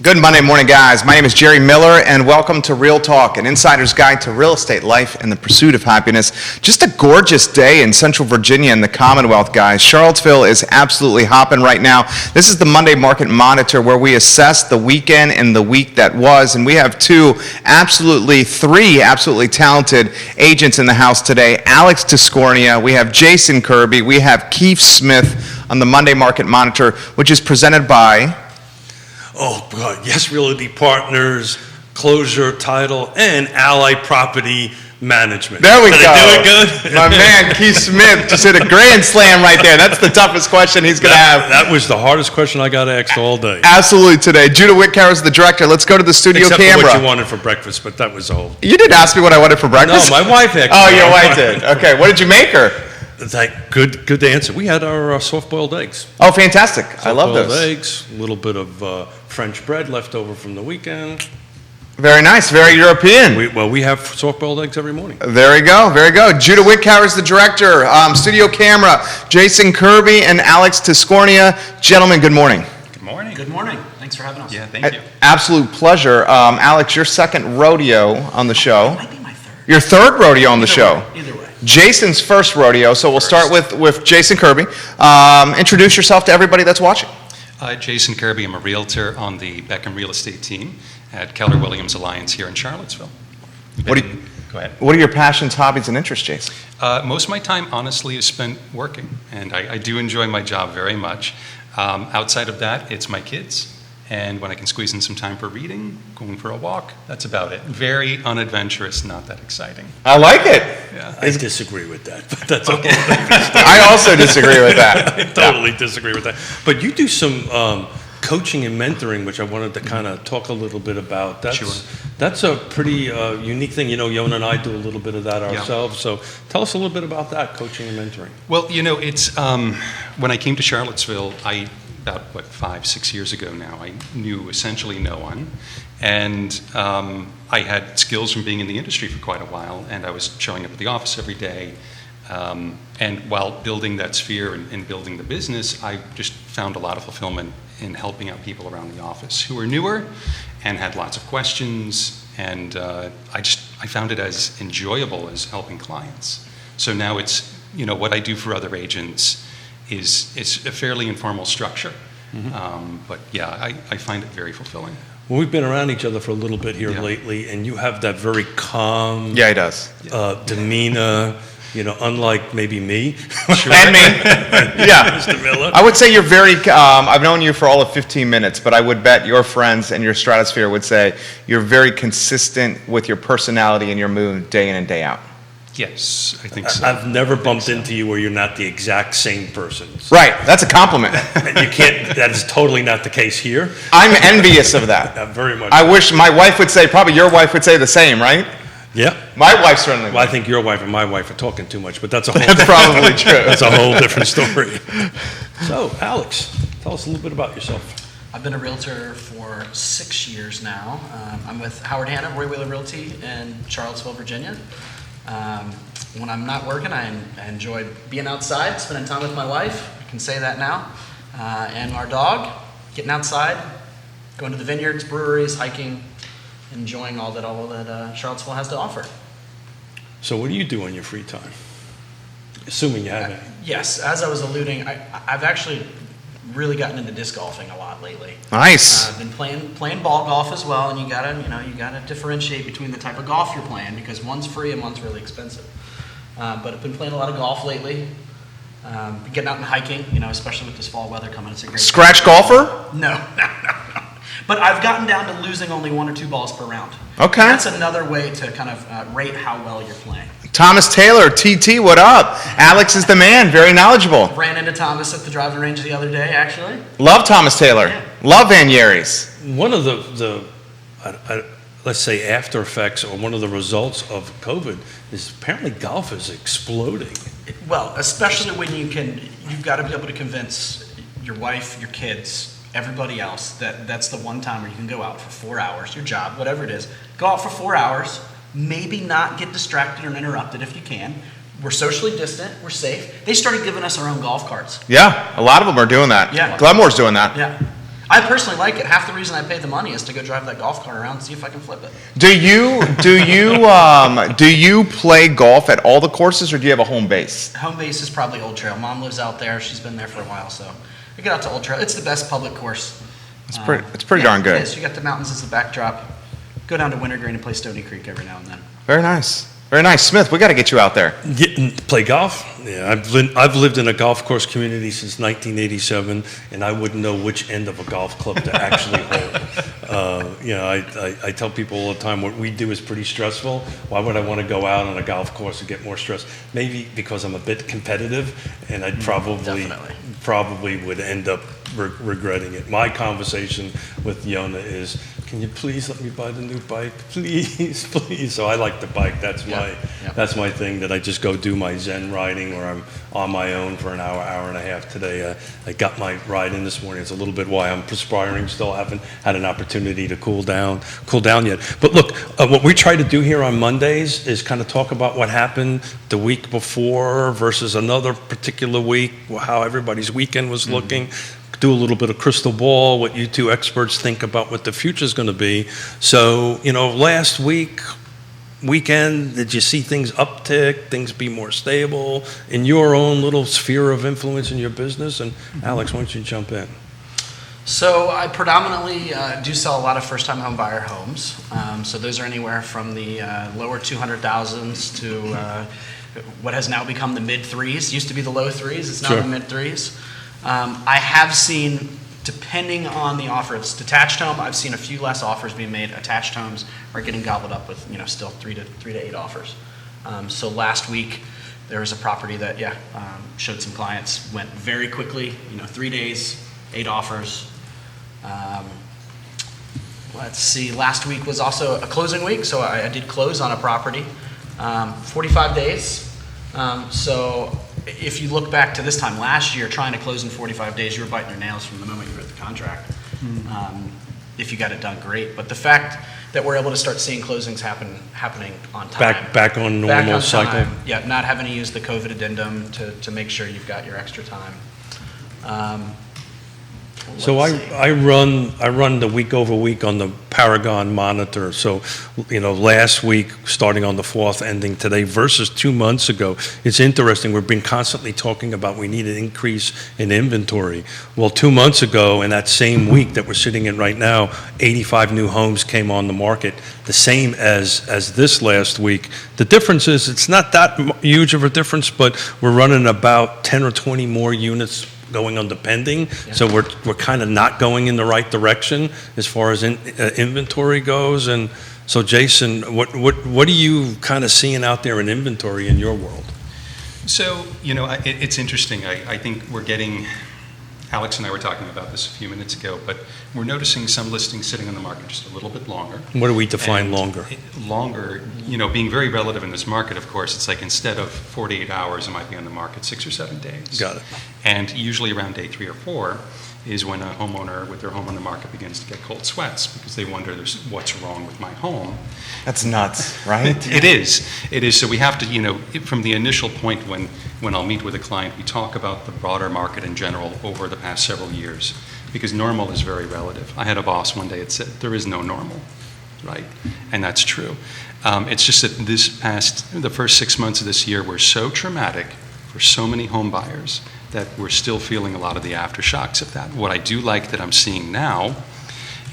Good Monday morning, guys. My name is Jerry Miller, and welcome to Real Talk, an insider's guide to real estate life and the pursuit of happiness. Just a gorgeous day in Central Virginia and the Commonwealth, guys. Charlottesville is absolutely hopping right now. This is the Monday Market Monitor, where we assess the weekend and the week that was, and we have three absolutely talented agents in the house today. Alex Tiscornia, we have Jason Kirby, we have Keith Smith on the Monday Market Monitor, which is presented by... Oh, God, yes, Realty Partners, Closure, Title, and Ally Property Management. There we go. Did I do it good? My man, Keith Smith, just hit a grand slam right there. That's the toughest question he's going to have. That was the hardest question I got asked all day. Absolutely today. Judah Whitcower is the director. Let's go to the studio Except camera. for what you wanted for breakfast, but that was all. You didn't ask me what I wanted for breakfast? No, my wife asked. Oh, your wife did. Okay, what did you make her? Good answer. We had our soft-boiled eggs. Oh, fantastic. I love those. Soft-boiled eggs, a little bit of French bread left over from the weekend. Very nice, very European. We have soft-boiled eggs every morning. There we go, very good. Judah Whitcower is the director. Studio camera, Jason Kirby and Alex Tiscornia. Gentlemen, good morning. Good morning. Good morning. Thanks for having us. Yeah, thank you. Absolute pleasure. Alex, your second rodeo on the show. It might be my third. Your third rodeo on the show. Either way. Jason's first rodeo, so we'll start with Jason Kirby. Introduce yourself to everybody that's watching. Jason Kirby. I'm a realtor on the Beckham real estate team at Keller Williams Alliance here in Charlottesville. Go ahead. What are your passions, hobbies, and interests, Jason? Most of my time, honestly, is spent working, and I do enjoy my job very much. Outside of that, it's my kids, and when I can squeeze in some time for reading, going for a walk, that's about it. Very unadventurous, not that exciting. I like it. Yeah. I disagree with that, but that's okay. I also disagree with that. I totally disagree with that. But you do some coaching and mentoring, which I wanted to kind of talk a little bit about. That's a pretty unique thing. You know, Yona and I do a little bit of that ourselves. So tell us a little bit about that, coaching and mentoring. Well, you know, it's when I came to Charlottesville, about 5-6 years ago now, I knew essentially no one, and I had skills from being in the industry for quite a while, and I was showing up at the office every day, and while building that sphere and building the business, I just found a lot of fulfillment in helping out people around the office who were newer and had lots of questions, and I found it as enjoyable as helping clients. So now it's, you know, what I do for other agents it's a fairly informal structure, but yeah, I find it very fulfilling. Well, we've been around each other for a little bit here lately, and you have that very calm, Yeah, he does. demeanor. You know, unlike maybe me. Sure. And me. Yeah. Mr. Miller. I would say you're very, I've known you for all of 15 minutes, but I would bet your friends and your stratosphere would say you're very consistent with your personality and your mood day in and day out. Yes, I think so. I've never bumped into you where you're not the exact same person. Right, that's a compliment. You can't, that is totally not the case here. I'm envious of that. Very much. I wish my wife would say, probably your wife would say the same, right? Yeah. My wife certainly Well, I think your wife and my wife are talking too much, but that's a whole That's probably true. That's a whole different story. So, Alex, tell us a little bit about yourself. I've been a realtor for 6 years now. I'm with Howard Hanna, Roy Wheeler Realty in Charlottesville, Virginia. When I'm not working, I enjoy being outside, spending time with my wife. I can say that now. And our dog, getting outside, going to the vineyards, breweries, hiking, enjoying all that Charlottesville has to offer. So what do you do in your free time? Assuming you have it. Yes, as I was alluding, I've actually really gotten into disc golfing a lot lately. Nice. I've been playing ball golf as well, and you gotta differentiate between the type of golf you're playing because one's free and one's really expensive. But I've been playing a lot of golf lately. Getting out and hiking, especially with this fall weather coming, it's a great. Scratch golfer? No. But I've gotten down to losing only 1 or 2 balls per round. Okay. And that's another way to kind of rate how well you're playing. Thomas Taylor, TT, what up? Alex is the man, very knowledgeable. Ran into Thomas at the driving range the other day, actually. Love Thomas Taylor. Yeah. Love Van Yeris. One of the let's say after effects or one of the results of COVID is apparently golf is exploding. Well, especially when you've got to be able to convince your wife, your kids, everybody else that's the one time where you can go out for 4 hours, your job, whatever it is, go out for 4 hours, maybe not get distracted or interrupted if you can. We're socially distant, we're safe. They started giving us our own golf carts. Yeah, a lot of them are doing that. Yeah. Glenmore's doing that. Yeah. I personally like it. Half the reason I pay the money is to go drive that golf cart around and see if I can flip it. Do you play golf at all the courses, or do you have a home base? Home base is probably Old Trail. Mom lives out there. She's been there for a while, so we get out to Old Trail. It's the best public course. It's pretty darn good. It is. You got the mountains as the backdrop. Go down to Wintergreen and play Stony Creek every now and then. Very nice. Very nice. Smith, we got to get you out there. Play golf? Yeah, I've lived in a golf course community since 1987, and I wouldn't know which end of a golf club to actually hold. I tell people all the time, what we do is pretty stressful. Why would I want to go out on a golf course and get more stress? Maybe because I'm a bit competitive, and I'd probably would end up regretting it. My conversation with Yona is, can you please let me buy the new bike? Please, please. So I like the bike. That's my thing, that I just go do my Zen riding, or I'm on my own for an hour and a half today. I got my ride in this morning. It's a little bit why I'm perspiring still. Haven't had an opportunity to cool down yet. But look, what we try to do here on Mondays is kind of talk about what happened the week before versus another particular week, how everybody's weekend was looking. Do a little bit of crystal ball, what you two experts think about what the future is going to be. So, last weekend, did you see things uptick, things be more stable in your own little sphere of influence in your business? And Alex, why don't you jump in? So I predominantly do sell a lot of first-time home buyer homes. So those are anywhere from the lower 200,000s to what has now become the mid-threes. Used to be the low threes. It's now the mid-threes. I have seen, depending on the offer, it's detached home. I've seen a few less offers being made. Attached homes are getting gobbled up with, still 3 to 8 offers. So last week there was a property that, showed some clients, went very quickly. 3 days, 8 offers. Let's see. Last week was also a closing week, so I did close on a property. 45 days. So if you look back to this time last year, trying to close in 45 days, you were biting your nails from the moment you wrote the contract. If you got it done, great. But the fact that we're able to start seeing closings happening on time. Back on normal cycle. Time. Yeah, not having to use the COVID addendum to make sure you've got your extra time. So I run the week over week on the Paragon monitor. So, last week, starting on the 4th, ending today, versus 2 months ago, it's interesting. We've been constantly talking about we need an increase in inventory. Well, 2 months ago, in that same week that we're sitting in right now, 85 new homes came on the market, the same as this last week. The difference is it's not that huge of a difference, but we're running about 10 or 20 more units going under pending, so we're kind of not going in the right direction as far as inventory goes. And so, Jason, what are you kind of seeing out there in inventory in your world? So, it's interesting. I think we're getting, Alex and I were talking about this a few minutes ago, but we're noticing some listings sitting on the market just a little bit longer. What do we define longer? Longer, being very relative in this market, of course, it's like instead of 48 hours, it might be on the market 6 or 7 days. Got it. And usually around day 3 or 4 is when a homeowner with their home on the market begins to get cold sweats because they wonder what's wrong with my home. That's nuts, right? It is. So we have to, from the initial point when I'll meet with a client, we talk about the broader market in general over the past several years, because normal is very relative. I had a boss one day that said, there is no normal, right? And that's true. It's just that the first 6 months of this year were so traumatic for so many home buyers that we're still feeling a lot of the aftershocks of that. What I do like that I'm seeing now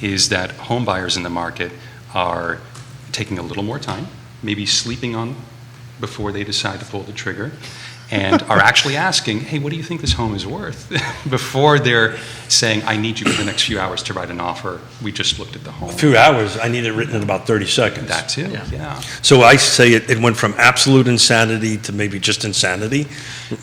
is that home buyers in the market are taking a little more time, maybe sleeping on before they decide to pull the trigger, and are actually asking, hey, what do you think this home is worth? Before they're saying, I need you for the next few hours to write an offer. We just looked at the home. A few hours, I need it written in about 30 seconds. That's it, yeah. So I say it went from absolute insanity to maybe just insanity,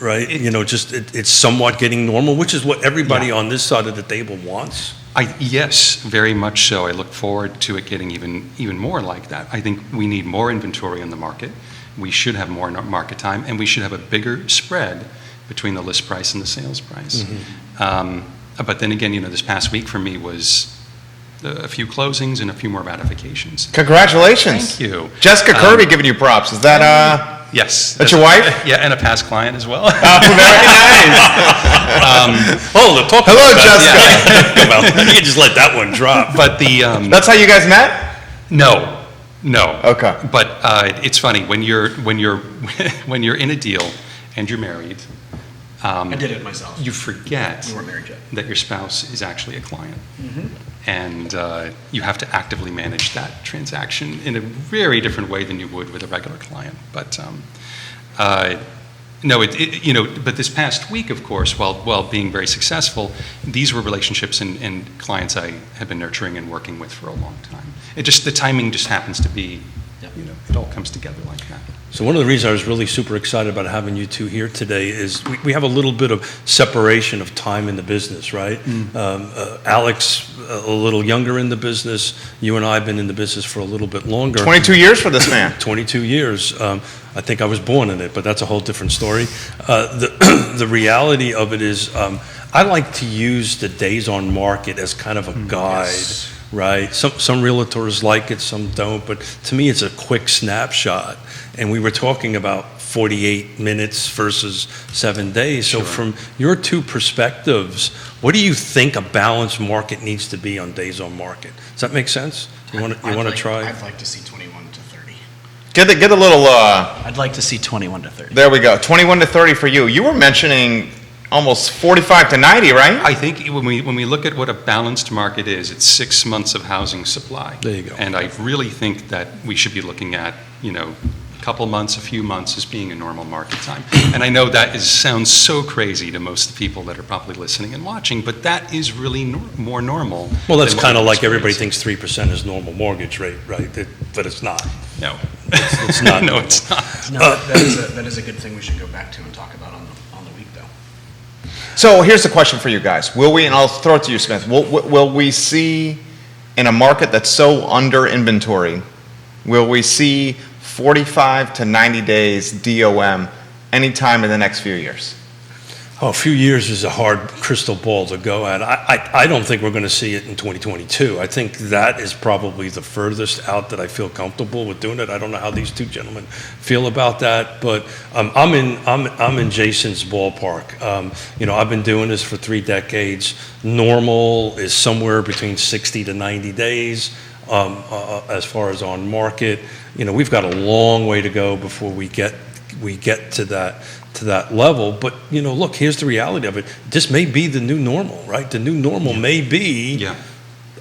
right? It's somewhat getting normal, which is what everybody on this side of the table wants. Yes, very much so. I look forward to it getting even more like that. I think we need more inventory in the market. We should have more market time, and we should have a bigger spread between the list price and the sales price. But then again, this past week for me was a few closings and a few more ratifications. Congratulations. Thank you. Jessica Kirby giving you props. Is that Yes. That's your wife? Yeah, and a past client as well. Very nice. Talk Hello, about Jessica. that. You can just let that one drop. But the That's how you guys met? no. Okay. But it's funny when you're when you're in a deal and you're married. I did it myself. You forget We weren't married yet. that your spouse is actually a client. And you have to actively manage that transaction in a very different way than you would with a regular client. But no, but this past week, of course, while being very successful, these were relationships and clients I have been nurturing and working with for a long time. The timing just happens to be, it all comes together like that. So one of the reasons I was really super excited about having you two here today is we have a little bit of separation of time in the business, right? Alex, a little younger in the business. You and I have been in the business for a little bit longer. 22 years for this man. 22 years. I think I was born in it, but that's a whole different story. The reality of it is I like to use the days on market as kind of a guide. Yes. Right? Some realtors like it, some don't, but to me it's a quick snapshot. And we were talking about 48 minutes versus 7 days. So from your two perspectives, what do you think a balanced market needs to be on days on market? Does that make sense? You want to try? I'd like to see 21 to 30. Get a little, I'd like to see 21 to 30. there we go, 21 to 30 for you. You were mentioning almost 45 to 90, right? I think when we look at what a balanced market is, it's 6 months of housing supply. There you go. And I really think that we should be looking at, a couple months, a few months as being a normal market time. And I know that sounds so crazy to most people that are probably listening and watching, but that is really more normal. Well, that's than what kind of we're like everybody experiencing. thinks 3% is normal mortgage rate, right? But it's not. No. It's not. No, it's not. No, that is a good thing we should go back to and talk about on the week, though. So here's the question for you guys. Will we, and I'll throw it to you, Smith, will we see in a market that's so under inventory, will we see 45 to 90 days DOM anytime in the next few years? Oh, a few years is a hard crystal ball to go at. I don't think we're going to see it in 2022. I think that is probably the furthest out that I feel comfortable with doing it. I don't know how these two gentlemen feel about that, but I'm in Jason's ballpark. I've been doing this for 3 decades. Normal is somewhere between 60 to 90 days as far as on market. We've got a long way to go before we get to that level. But look, here's the reality of it. This may be the new normal, right? The new normal may be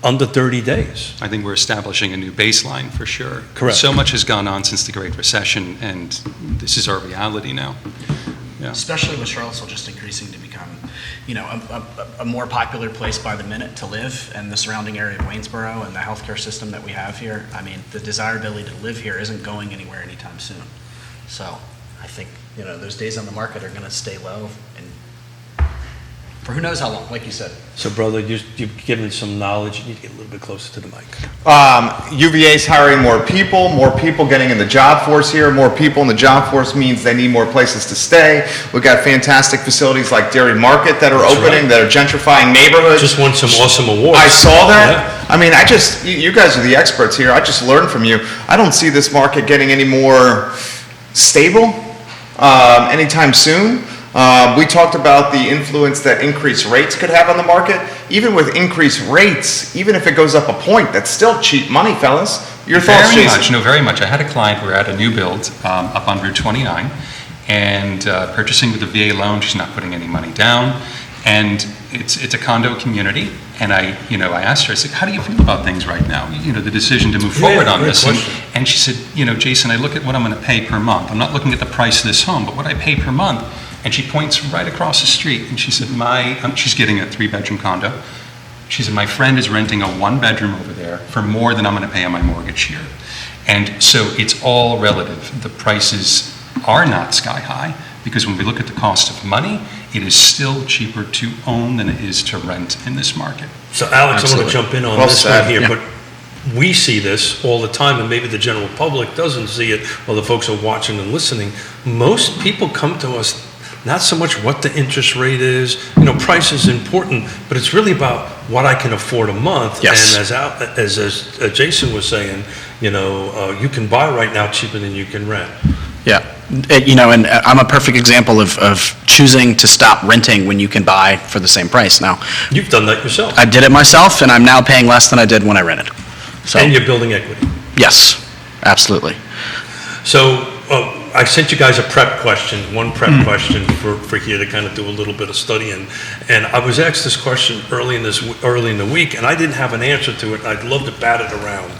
under 30 days. I think we're establishing a new baseline for sure. Correct. So much has gone on since the Great Recession, and this is our reality now. Yeah. Especially with Charlottesville just increasing to become, a more popular place by the minute to live, and the surrounding area of Waynesboro and the healthcare system that we have here. I mean, the desirability to live here isn't going anywhere anytime soon. So I think, those days on the market are going to stay low, and for who knows how long, like you said. So, brother, you've given some knowledge. You need to get a little bit closer to the mic. UVA's hiring more people getting in the job force here. More people in the job force means they need more places to stay. We've got fantastic facilities like Dairy Market that are opening, that are gentrifying neighborhoods. Just won some awesome awards. I saw that. Yeah. I mean, you guys are the experts here. I just learned from you. I don't see this market getting any more stable anytime soon. We talked about the influence that increased rates could have on the market. Even with increased rates, even if it goes up a point, that's still cheap money, fellas. Your thoughts, Very Jason? much, no, very much. I had a client, we're at a new build up on Route 29, and purchasing with a VA loan, she's not putting any money down, and it's a condo community, and I asked her, I said, how do you feel about things right now? The decision to move forward on great this. question. And she said, Jason, I look at what I'm going to pay per month. I'm not looking at the price of this home, but what I pay per month. And she points right across the street, and she said, she's getting a 3-bedroom condo. She said, my friend is renting a 1-bedroom over there for more than I'm going to pay on my mortgage here. And so it's all relative. The prices are not sky high, because when we look at the cost of money, it is still cheaper to own than it is to rent in this market. So, Alex, I want Absolutely. to jump in on Well this said. one here, Yeah. but we see this all the time, and maybe the general public doesn't see it, while the folks are watching and listening. Most people come to us not so much what the interest rate is. Price is important, but it's really about what I can afford a month. Yes. And as Jason was saying, you can buy right now cheaper than you can rent. Yeah. And I'm a perfect example of choosing to stop renting when you can buy for the same price. Now, You've done that yourself. I did it myself, and I'm now paying less than I did when I rented. So, And you're building equity. yes, absolutely. So I sent you guys a prep question, one prep question for here to kind of do a little bit of studying. And I was asked this question early in the week, and I didn't have an answer to it. I'd love to bat it around.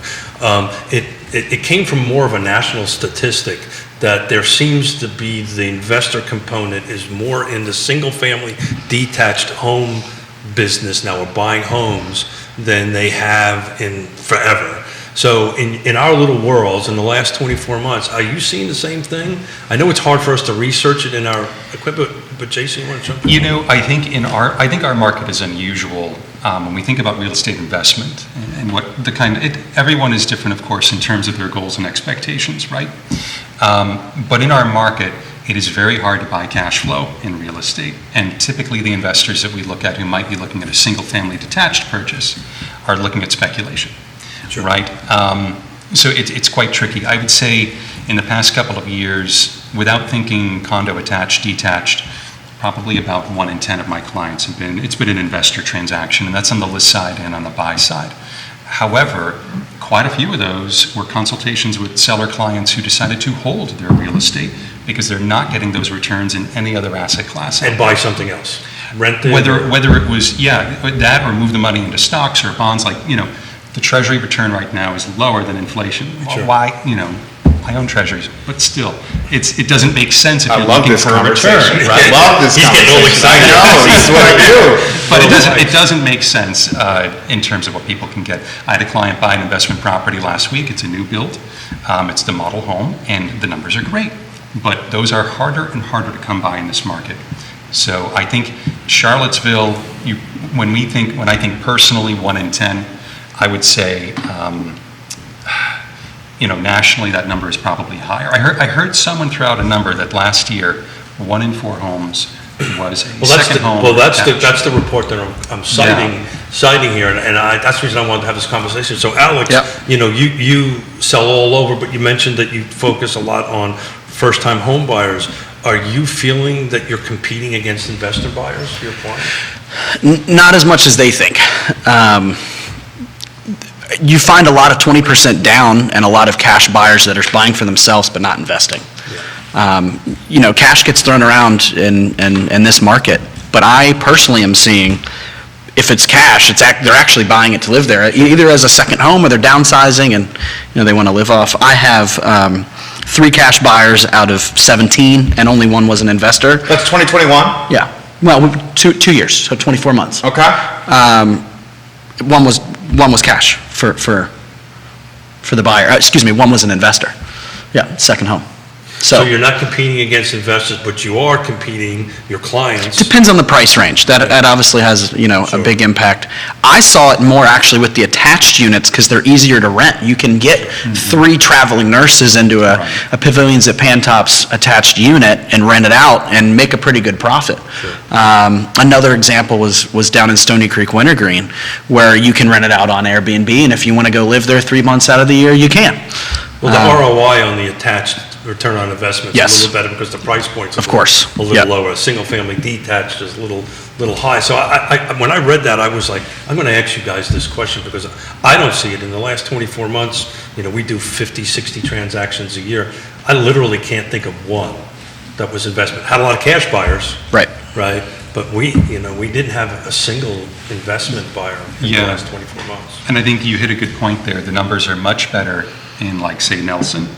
It came from more of a national statistic that there seems to be the investor component is more in the single-family detached home business now, or buying homes, than they have in forever. So in our little worlds, in the last 24 months, are you seeing the same thing? I know it's hard for us to research it in our equipment, but Jason, you want to jump in? I think our market is unusual when we think about real estate investment and what everyone is different, of course, in terms of their goals and expectations, right? But in our market, it is very hard to buy cash flow in real estate. And typically the investors that we look at who might be looking at a single family detached purchase are looking at speculation. Sure. Right? So it's quite tricky. I would say in the past couple of years, without thinking condo attached, detached, probably about 1 in 10 of my clients it's been an investor transaction, and that's on the list side and on the buy side. However, quite a few of those were consultations with seller clients who decided to hold their real estate because they're not getting those returns in any other asset class. And buy something else. Rent it? Whether it was, that or move the money into stocks or bonds, the Treasury return right now is lower than inflation. Sure. Why, I own Treasuries, but still, it doesn't make sense if I you're love looking this for a return. conversation. I love this He's getting all conversation. excited. I know, this is what I do. But it doesn't make sense in terms of what people can get. I had a client buy an investment property last week. It's a new build. It's the model home, and the numbers are great. But those are harder and harder to come by in this market. So I think Charlottesville, when I think personally 1 in 10, I would say, nationally that number is probably higher. I heard someone throw out a number that last year, 1 in 4 homes was a second home. Well, that's the report that I'm citing here, and that's the reason I wanted to have this conversation. So, Alex, you sell all over, but you mentioned that you focus a lot on first-time home buyers. Are you feeling that you're competing against investor buyers, your clients? Not as much as they think. You find a lot of 20% down and a lot of cash buyers that are buying for themselves but not investing. Yeah. Cash gets thrown around in this market, but I personally am seeing if it's cash, they're actually buying it to live there, either as a second home or they're downsizing and they want to live off. I have 3 cash buyers out of 17, and only 1 was an investor. That's 2021? Yeah. Well, 2 years, so 24 months. Okay. One was cash for the buyer. Excuse me, 1 was an investor. Yeah, second home. So you're not competing against investors, but you are competing your clients. Depends on the price range. That obviously has a big impact. I saw it more actually with the attached units because they're easier to rent. You can get 3 traveling nurses into a Pavilions at Pantops attached unit and rent it out and make a pretty good profit. Sure. Another example was down in Stony Creek, Wintergreen, where you can rent it out on Airbnb, and if you want to go live there 3 months out of the year, you can. Well, the ROI on the attached return on investment is a little better because the price point's a little lower. Single family detached is a little high. So when I read that, I was like, I'm going to ask you guys this question because I don't see it. In the last 24 months, we do 50, 60 transactions a year. I literally can't think of one that was investment. Had a lot of cash buyers. Right. But we didn't have a single investment buyer in the last 24 months. And I think you hit a good point there. The numbers are much better in, say, Nelson,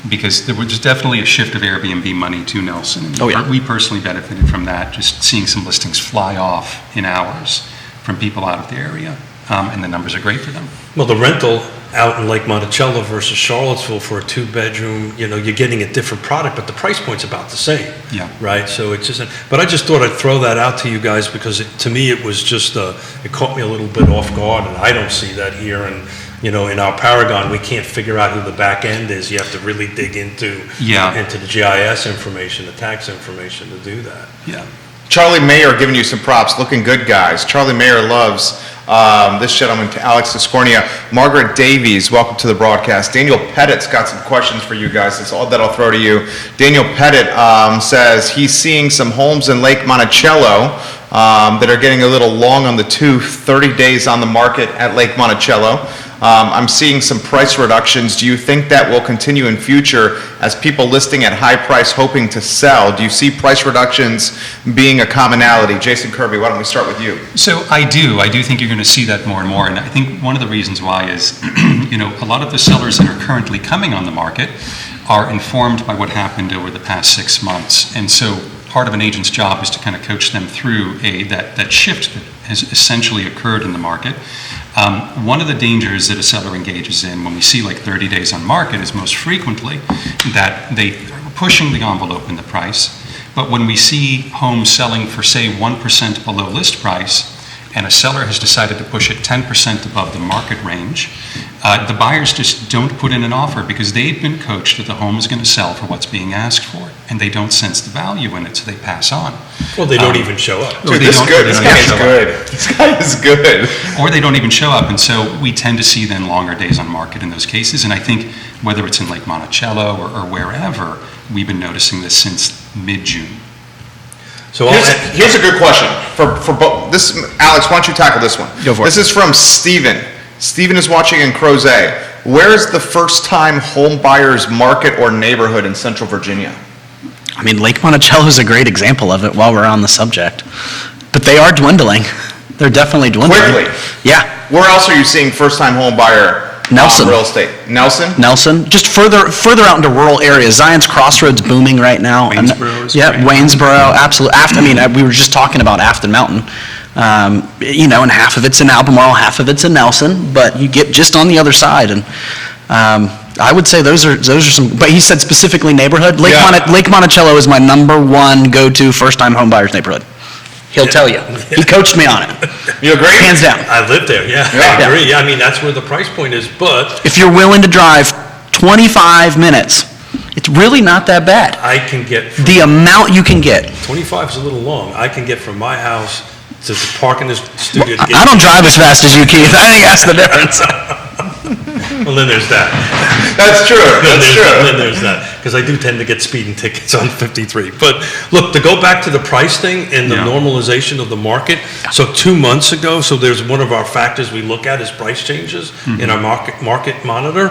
because there was definitely a shift of Airbnb money to Nelson. And we personally benefited from that, just seeing some listings fly off in hours from people out of the area, and the numbers are great for them. Well, the rental out in Lake Monticello versus Charlottesville for a 2-bedroom, you're getting a different product, but the price point's about the same. Yeah. Right? So it's just, but I just thought I'd throw that out to you guys because to me it was just, it caught me a little bit off guard, and I don't see that here. And in our Paragon, we can't figure out who the back end is. You have to really dig into the GIS information, the tax information to do that. Yeah. Charlie Mayer giving you some props. Looking good, guys. Charlie Mayer loves This gentleman, Alex Tiscornia, Margaret Davies, welcome to the broadcast. Daniel Pettit's got some questions for you guys. That's all that I'll throw to you. Daniel Pettit says he's seeing some homes in Lake Monticello that are getting a little long on the tooth, 30 days on the market at Lake Monticello. I'm seeing some price reductions. Do you think that will continue in future as people listing at high price hoping to sell? Do you see price reductions being a commonality? Jason Kirby, why don't we start with you? So I do think you're going to see that more and more. And I think one of the reasons why is, a lot of the sellers that are currently coming on the market are informed by what happened over the past 6 months. And so part of an agent's job is to kind of coach them through that shift that has essentially occurred in the market. One of the dangers that a seller engages in when we see like 30 days on market is most frequently that they are pushing the envelope in the price. But when we see homes selling for, say, 1% below list price, and a seller has decided to push it 10% above the market range, the buyers just don't put in an offer because they've been coached that the home is going to sell for what's being asked for, and they don't sense the value in it, so they pass on. Well, they don't even show up. Dude, this guy is good. This guy is good. Or they don't even show up, and so we tend to see then longer days on market in those cases. And I think whether it's in Lake Monticello or wherever, we've been noticing this since mid-June. So here's a good question for both. This, Alex, why don't you tackle this one? Go for it. This is from Steven. Steven is watching in Crozet. Where's the first-time home buyers market or neighborhood in Central Virginia? I mean, Lake Monticello is a great example of it while we're on the subject. But they are dwindling. They're definitely dwindling. Quickly. Yeah. Where else are you seeing first-time home buyer Nelson. real estate? Nelson? Just further out into rural areas. Zion's Crossroads booming right now. Waynesboro is Yeah, great. Waynesboro, absolutely. We were just talking about Afton Mountain. And half of it's in Albemarle, half of it's in Nelson, but you get just on the other side. And I would say those are some, but he said specifically neighborhood. Lake Monticello is my number one go-to first-time home buyers neighborhood. He'll tell you. He coached me on it. You agree? Hands down. I lived there, yeah. I agree. Yeah, I mean, that's where the price point is, but If you're willing to drive 25 minutes, it's really not that bad. I can get, The amount you can get. 25 is a little long. I can get from my house to the park in the studio to get. I don't drive as fast as you, Keith. I think that's the difference. Well, then there's that. That's true. That's true. Then there's that, because I do tend to get speeding tickets on 53. But look, to go back to the price thing and the normalization of the market. So 2 months ago, so there's one of our factors we look at is price changes in our market monitor.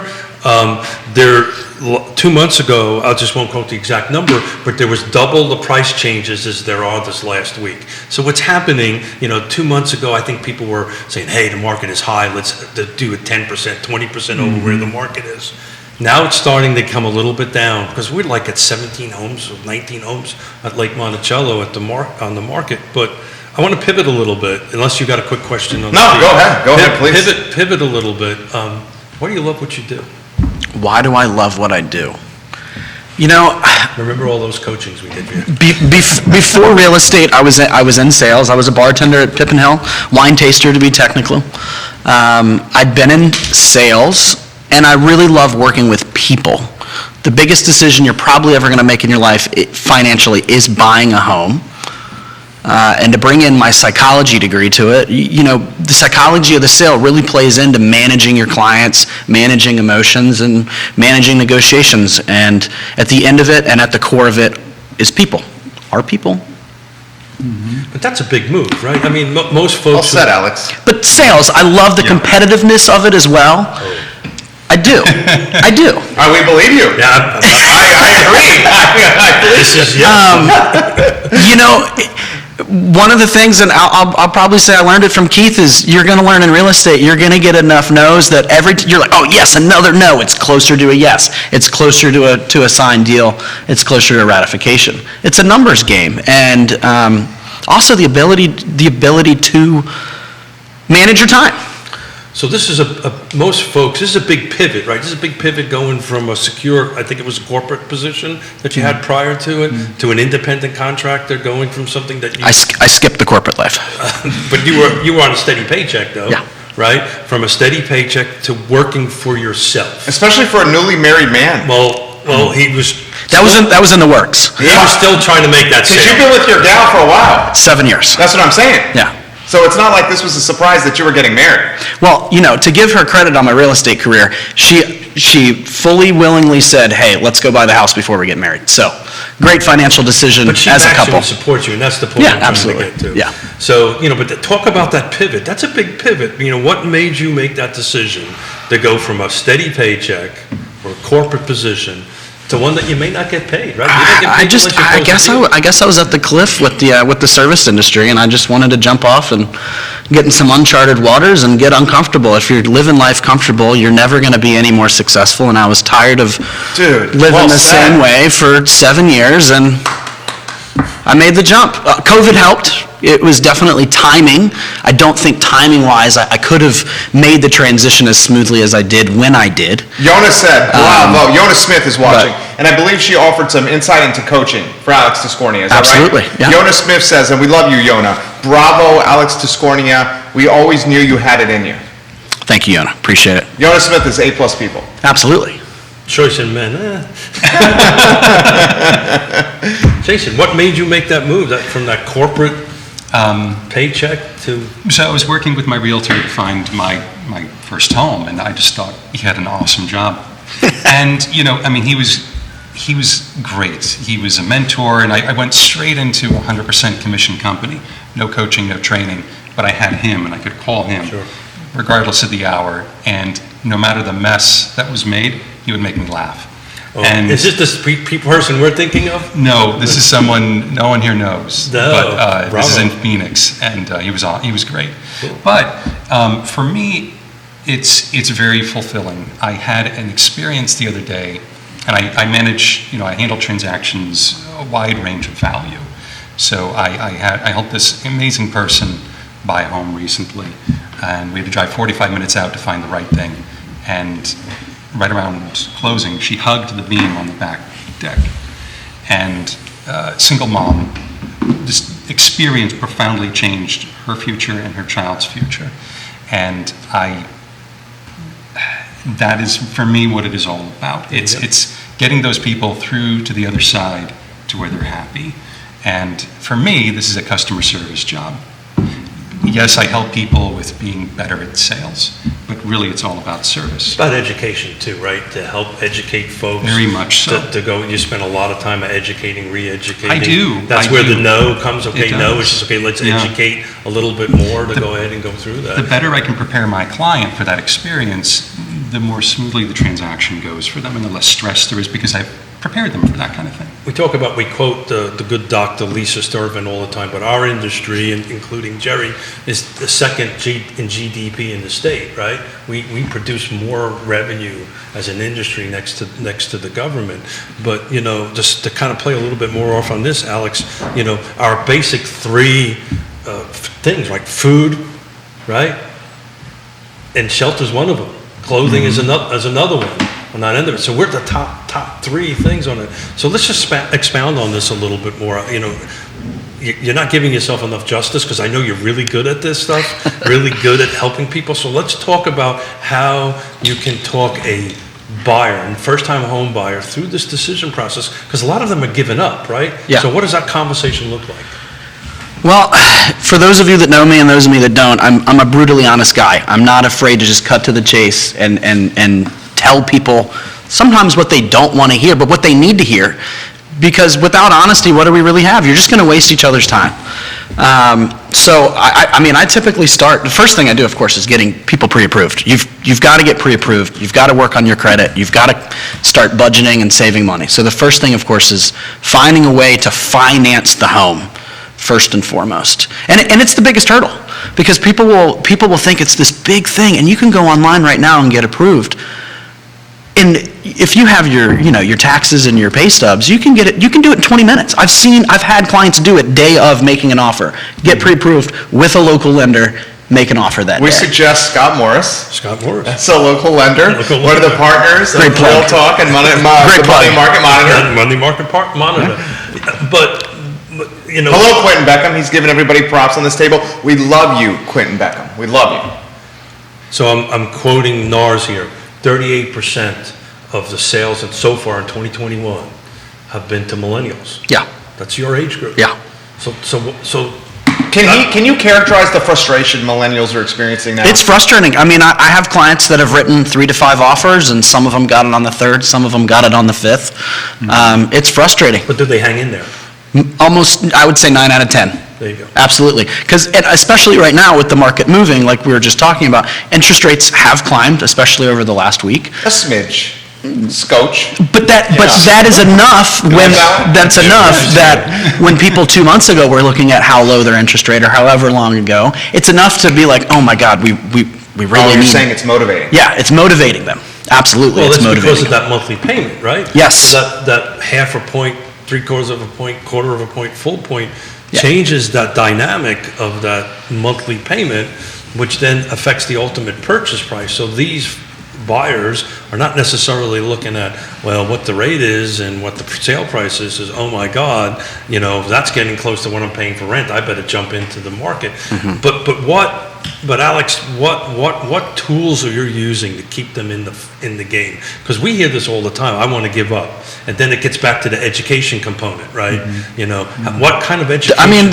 2 months ago, I just won't quote the exact number, but there was double the price changes as there are this last week. So what's happening, 2 months ago, I think people were saying, hey, the market is high, let's do a 10%, 20% over where the market is. Now it's starting to come a little bit down, because we're like at 17 homes or 19 homes at Lake Monticello on the market. But I want to pivot a little bit, unless you got a quick question on No, go ahead, please. Pivot a little bit. Why do you love what you do? Why do I love what I do? Remember all those coachings we did for you? Before real estate, I was in sales. I was a bartender at Pippin Hill, wine taster to be technical. I'd been in sales, and I really love working with people. The biggest decision you're probably ever going to make in your life financially is buying a home. And to bring in my psychology degree to it, the psychology of the sale really plays into managing your clients, managing emotions, and managing negotiations. And at the end of it and at the core of it is people. Our people. But that's a big move, right? I mean, most folks. Well said, Alex. But sales, I love the competitiveness of it as well. I do. I do. We believe you. Yeah, I agree. I believe this is One of the things, and I'll probably say I learned it from Keith, is you're going to learn in real estate, you're going to get enough no's that you're like, oh yes, another no. It's closer to a yes. It's closer to a signed deal. It's closer to ratification. It's a numbers game, and also the ability to manage your time. So this is most folks, this is a big pivot, right? This is a big pivot going from a secure, I think it was a corporate position that you had prior to it, to an independent contractor, going from something that you... I skipped the corporate life. But you were on a steady paycheck though, Yeah. right? From a steady paycheck to working for yourself. Especially for a newly married man. Well, he was... That was in the works. He was still trying to make that Because sale. you've been with your gal for a while. 7 years. That's what I'm saying. Yeah. So it's not like this was a surprise that you were getting married. Well, to give her credit on my real estate career, she fully willingly said, hey, let's go buy the house before we get married. So, great financial decision But she as a couple. actually supports you, and that's the point Yeah, I'm trying absolutely. to get to. Yeah. So, but talk about that pivot. That's a big pivot. What made you make that decision to go from a steady paycheck or a corporate position to one that you may not get paid, right? You don't get paid unless you're close to I guess I was at the cliff with the service industry, and I just wanted to jump off and get in some uncharted waters and get uncomfortable. If you're living life comfortable, you're never going to be any more successful, and I was tired of living the same way for 7 years, and I made the jump. COVID helped. It was definitely timing. I don't think timing-wise I could have made the transition as smoothly as I did when I did. Yona said, bravo. Yona Smith is watching, and I believe she offered some insight into coaching for Alex Tiscornia. Is that Absolutely, right? yeah. Yona Smith says, and we love you, Yona. Bravo, Alex Tiscornia. We always knew you had it in you. Thank you, Yona. Appreciate it. Yona Smith is A-plus people. Absolutely. choice in men. Jason, what made you make that move from that corporate paycheck to? So I was working with my realtor to find my first home, and I just thought he had an awesome job. And he was great. He was a mentor, and I went straight into a 100% commission company. No coaching, no training, but I had him, and I could call him regardless of the hour, and no matter the mess that was made, he would make me laugh. Oh, and is this the person we're thinking of? No, this is someone no one here knows. No, but this is in Phoenix, and he was great. Cool. But for me, it's very fulfilling. I had an experience the other day, and I manage, I handle transactions, a wide range of value. So I helped this amazing person buy a home recently, and we had to drive 45 minutes out to find the right thing. And right around closing, she hugged the beam on the back deck. And single mom, this experience profoundly changed her future and her child's future. And that is, for me, what it is all about. It's getting those people through to the other side to where they're happy. And for me, this is a customer service job. Yes, I help people with being better at sales, but really it's all about service. It's about education too, right? To help educate folks. Very much so. To go, you spend a lot of time educating, re-educating. I do. That's where the no comes. Okay, no, it's just okay. Let's Yeah. educate a little bit more to go ahead and go through that. The better I can prepare my client for that experience, the more smoothly the transaction goes for them and the less stress there is because I've prepared them for that kind of thing. We quote the good doctor Lisa Sturban all the time, but our industry, and including Jerry, is the second in GDP in the state, right? We produce more revenue as an industry next to the government. But, just to kind of play a little bit more off on this, Alex, our basic three things, like food, right? And shelter's one of them. Clothing is another one on that end of it. So we're the top three things on it. So let's just expound on this a little bit more. You're not giving yourself enough justice because I know you're really good at this stuff, really good at helping people. So let's talk about how you can talk a buyer and first-time home buyer through this decision process, because a lot of them are giving up, right? Yeah. So what does that conversation look like? Well, for those of you that know me and those of me that don't, I'm a brutally honest guy. I'm not afraid to just cut to the chase and tell people sometimes what they don't want to hear, but what they need to hear. Because without honesty, what do we really have? You're just going to waste each other's time. So I typically start, the first thing I do, of course, is getting people pre-approved. You've got to get pre-approved. You've got to work on your credit. You've got to start budgeting and saving money. So the first thing, of course, is finding a way to finance the home, first and foremost. And it's the biggest hurdle, because people will think it's this big thing, and you can go online right now and get approved. And if you have your taxes and your pay stubs, you can do it in 20 minutes. I've had clients do it day of making an offer, get pre-approved with a local lender, make an offer that day. We suggest Scott Morris. That's a local lender. One of the partners of Real Talk and Money Market Monitor. Money Market Monitor. Yeah. But hello, Quentin Beckham. He's giving everybody props on this table. We love you, Quentin Beckham. We love you. So I'm quoting NARS here. 38% of the sales so far in 2021 have been to millennials. Yeah. That's your age group. Yeah. So Can you characterize the frustration millennials are experiencing now? It's frustrating. I mean, I have clients that have written 3 to 5 offers, and some of them got it on the 3rd, some of them got it on the 5th. It's frustrating. But do they hang in there? Almost, I would say 9 out of 10. There you go. Absolutely. Because especially right now with the market moving, like we were just talking about, interest rates have climbed, especially over the last week. A smidge. Scotch. But that is enough that when people 2 months ago were looking at how low their interest rate or however long ago, it's enough to be like, oh my God, we really you're saying it's motivating. Yeah, it's motivating them. Absolutely, Well, it's that's motivating because of that monthly payment, right? Yes. So that half a point, 3/4 of a point, quarter of a point, full point Yeah. changes that dynamic of that monthly payment, which then affects the ultimate purchase price. So these buyers are not necessarily looking at, well, what the rate is and what the sale price is, oh my God, that's getting close to what I'm paying for rent. I better jump into the market. But Alex, what tools are you using to keep them in the game? Because we hear this all the time. I want to give up, and then it gets back to the education component, right? What kind of education? I mean,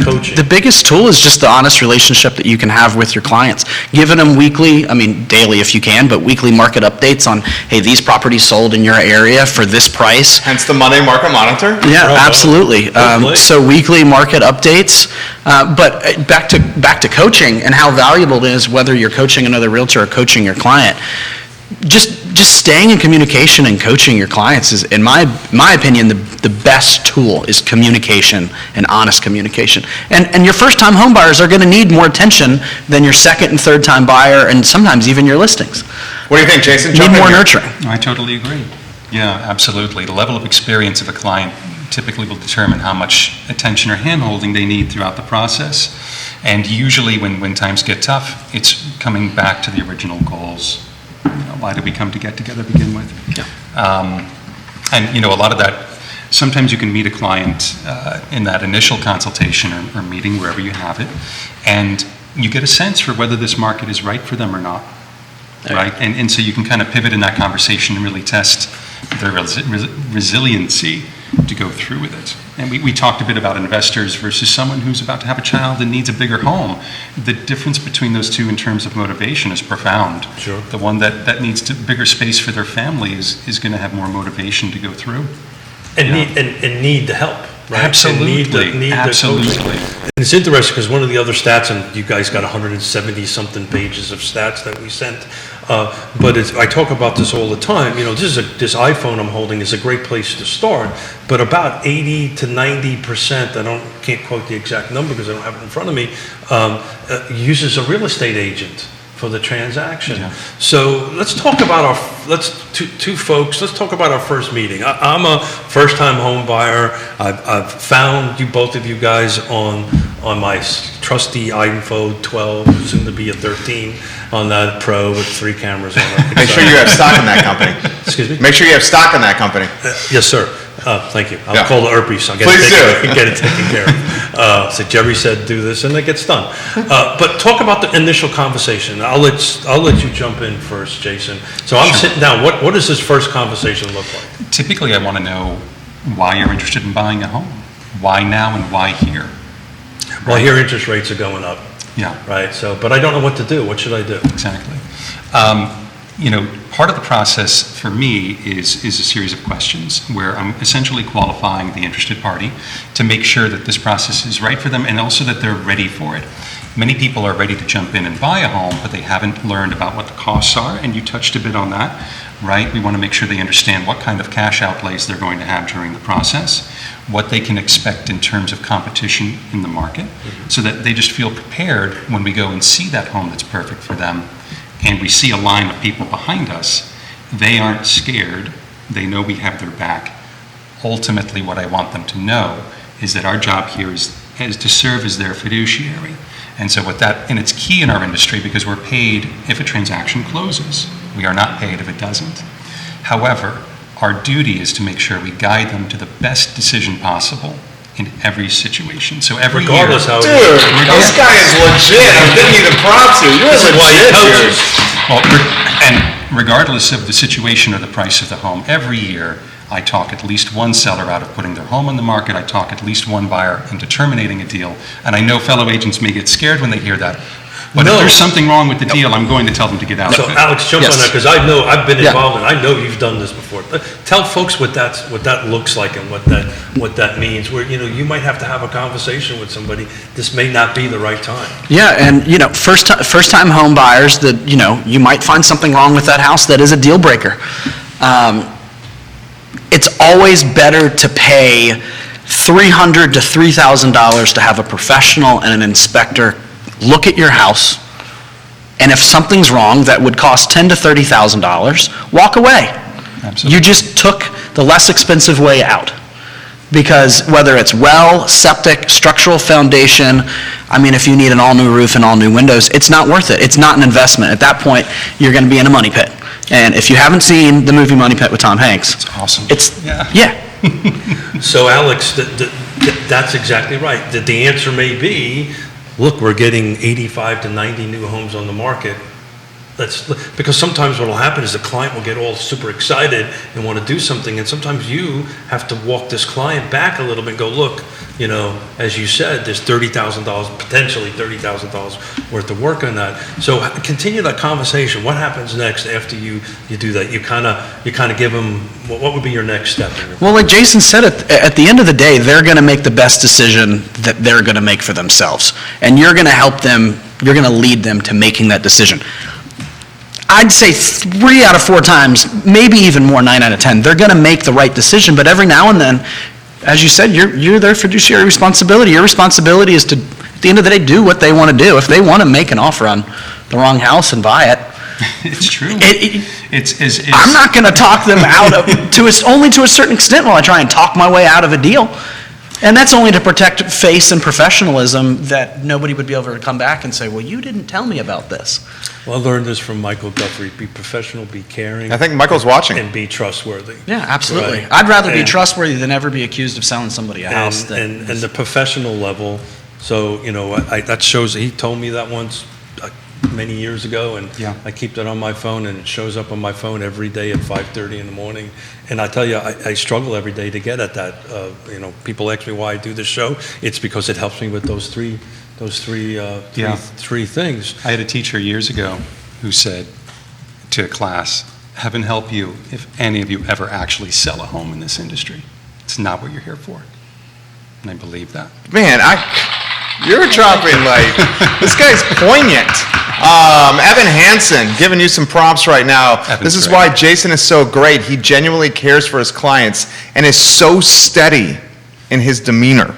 coaching? the biggest tool is just the honest relationship that you can have with your clients. Giving them weekly, I mean, daily if you can, but weekly market updates on, hey, these properties sold in your area for this price. Hence the Monday Market Monitor? Yeah, absolutely. So weekly market updates, but back to coaching and how valuable it is, whether you're coaching another realtor or coaching your client. Just staying in communication and coaching your clients is, in my opinion, the best tool is communication and honest communication. And your first-time home buyers are going to need more attention than your second and third-time buyer, and sometimes even your listings. What do you think, Jason? Need more nurturing. I totally agree. Yeah, absolutely. The level of experience of a client typically will determine how much attention or hand-holding they need throughout the process. And usually when times get tough, it's coming back to the original goals. Why did we come to get together to begin with? Yeah. And a lot of that, sometimes you can meet a client in that initial consultation or meeting, wherever you have it, and you get a sense for whether this market is right for them or not. Right? And so you can kind of pivot in that conversation and really test their resiliency to go through with it. And we talked a bit about investors versus someone who's about to have a child and needs a bigger home. The difference between those two in terms of motivation is profound. Sure. The one that needs bigger space for their family is going to have more motivation to go through. And need the help, right? Absolutely. And need the Absolutely. And it's interesting because one of the other stats, and you guys got 170-something pages of stats that we sent, but I talk about this all the time. This iPhone I'm holding is a great place to start, but about 80 to 90%, can't quote the exact number because I don't have it in front of me, uses a real estate agent for the transaction. Yeah. So let's talk about let's talk about our first meeting. I'm a first-time home buyer. I've found both of you guys on my trusty iPhone 12, soon to be a 13, on that Pro with 3 cameras on it. Make sure you have stock in that company. Excuse me? Make sure you have stock in that company. Yes, sir. Thank you. I'll Yeah. call the Irpies. I'll get it taken care of. So Jerry said do this, and it gets done. But talk about the initial conversation. I'll let you jump in first, Jason. So I'm sitting down. What does this first conversation look like? Typically, I want to know why you're interested in buying a home. Why now and why here? Well, here interest rates are going up. Yeah. Right. So, but I don't know what to do. What should I do? Exactly. Part of the process for me is a series of questions where I'm essentially qualifying the interested party to make sure that this process is right for them and also that they're ready for it. Many people are ready to jump in and buy a home, but they haven't learned about what the costs are, and you touched a bit on that, right? We want to make sure they understand what kind of cash outlays they're going to have during the process, what they can expect in terms of competition in the market, so that they just feel prepared when we go and see that home that's perfect for them, and we see a line of people behind us. They aren't scared. They know we have their back. Ultimately, what I want them to know is that our job here is to serve as their fiduciary. And so with that, and it's key in our industry because we're paid if a transaction closes. We are not paid if it doesn't. However, our duty is to make sure we guide them to the best decision possible in every situation. So every Regardless year, how Dude, this guy is legit. I'm giving you the props here. You're legit here. well, and regardless of the situation or the price of the home, every year I talk at least one seller out of putting their home on the market. I talk at least one buyer into terminating a deal. And I know fellow agents may get scared when they hear that. But if there's something wrong with the deal, I'm going to tell them to get out So of it. Alex, jump on that, because I know, I've been Yeah. involved, and I know you've done this before. Tell folks what that looks like and what that means, where, you might have to have a conversation with somebody. This may not be the right time. Yeah, and first time home buyers that you might find something wrong with that house that is a deal breaker. It's always better to pay $300 to $3,000 to have a professional and an inspector look at your house, and if something's wrong that would cost $10,000 to $30,000, walk away. Absolutely. You just took the less expensive way out. Because whether it's well, septic, structural foundation, if you need an all-new roof and all-new windows, it's not worth it. It's not an investment. At that point, you're going to be in a money pit. And if you haven't seen the movie Money Pit with Tom Hanks, It's awesome. Yeah. So Alex, that's exactly right. The answer may be, look, we're getting 85 to 90 new homes on the market. Because sometimes what will happen is the client will get all super excited and want to do something, and sometimes you have to walk this client back a little bit and go, look, as you said, there's $30,000, potentially $30,000 worth of work on that. So continue that conversation. What happens next after you do that? You kind of give them, what would be your next step? Well, like Jason said, at the end of the day, they're going to make the best decision that they're going to make for themselves. And you're going to help them, you're going to lead them to making that decision. I'd say 3 out of 4 times, maybe even more, 9 out of 10, they're going to make the right decision. But every now and then, as you said, you're their fiduciary responsibility. Your responsibility is to, at the end of the day, do what they want to do. If they want to make an offer on the wrong house and buy it, It's true. I'm not going to talk them out of, only to a certain extent will I try and talk my way out of a deal. And that's only to protect face and professionalism, that nobody would be able to come back and say, well, you didn't tell me about this. Well, I learned this from Michael Guthrie. Be professional, be caring. I think Michael's watching. And be trustworthy. Yeah, absolutely. Right. I'd rather be And- trustworthy than ever be accused of selling somebody a house. And the professional level, so, that shows, he told me that once many years ago, and Yeah. I keep that on my phone, and it shows up on my phone every day at 5:30 in the morning. And I tell you, I struggle every day to get at that. People ask me why I do this show. It's because it helps me with those three things. I had a teacher years ago who said to a class, heaven help you if any of you ever actually sell a home in this industry. It's not what you're here for. And I believe that. Man, you're dropping this guy's poignant. Evan Hansen, giving you some props right now. Evan's This is great. why Jason is so great. He genuinely cares for his clients and is so steady in his demeanor.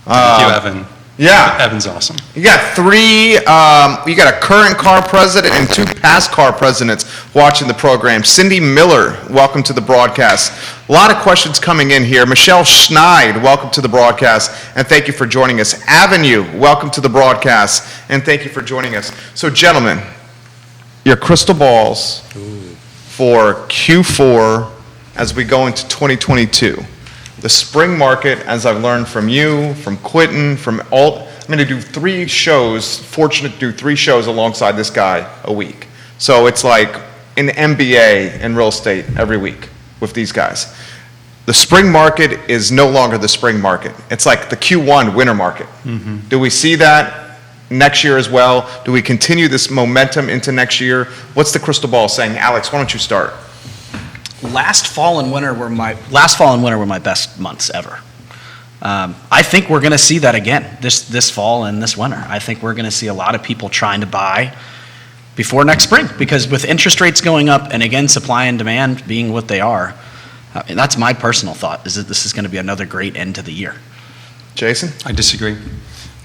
Thank you, Evan. Yeah. Evan's awesome. You got 3, you got a current car president and 2 past car presidents watching the program. Cindy Miller, welcome to the broadcast. A lot of questions coming in here. Michelle Schneid, welcome to the broadcast, and thank you for joining us. Avenue, welcome to the broadcast, and thank you for joining us. So, gentlemen, your crystal balls for Q4 as we go into 2022. The spring market, as I've learned from you, from Quentin, I'm going to do 3 shows, fortunate to do 3 shows alongside this guy a week. So it's like an MBA in real estate every week with these guys. The spring market is no longer the spring market. It's like the Q1 winter market. Mm-hmm. Do we see that next year as well? Do we continue this momentum into next year? What's the crystal ball saying? Alex, why don't you start? Last fall and winter were my best months ever. I think we're going to see that again this fall and this winter. I think we're going to see a lot of people trying to buy before next spring, because with interest rates going up and again supply and demand being what they are, and that's my personal thought, is that this is going to be another great end to the year. Jason? I disagree.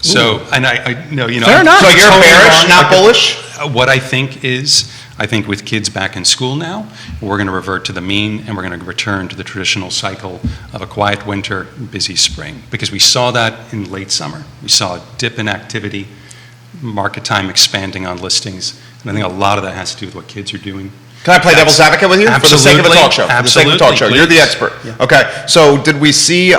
So, and I know, Fair enough. So you're totally bearish, wrong. not bullish? What I think with kids back in school now, we're going to revert to the mean, and we're going to return to the traditional cycle of a quiet winter, busy spring. Because we saw that in late summer. We saw a dip in activity, market time expanding on listings. And I think a lot of that has to do with what kids are doing. Can I play devil's advocate with you? For the sake of a talk show. For the sake of a talk show. Absolutely, You're the please. expert. Yeah. Okay. So did we see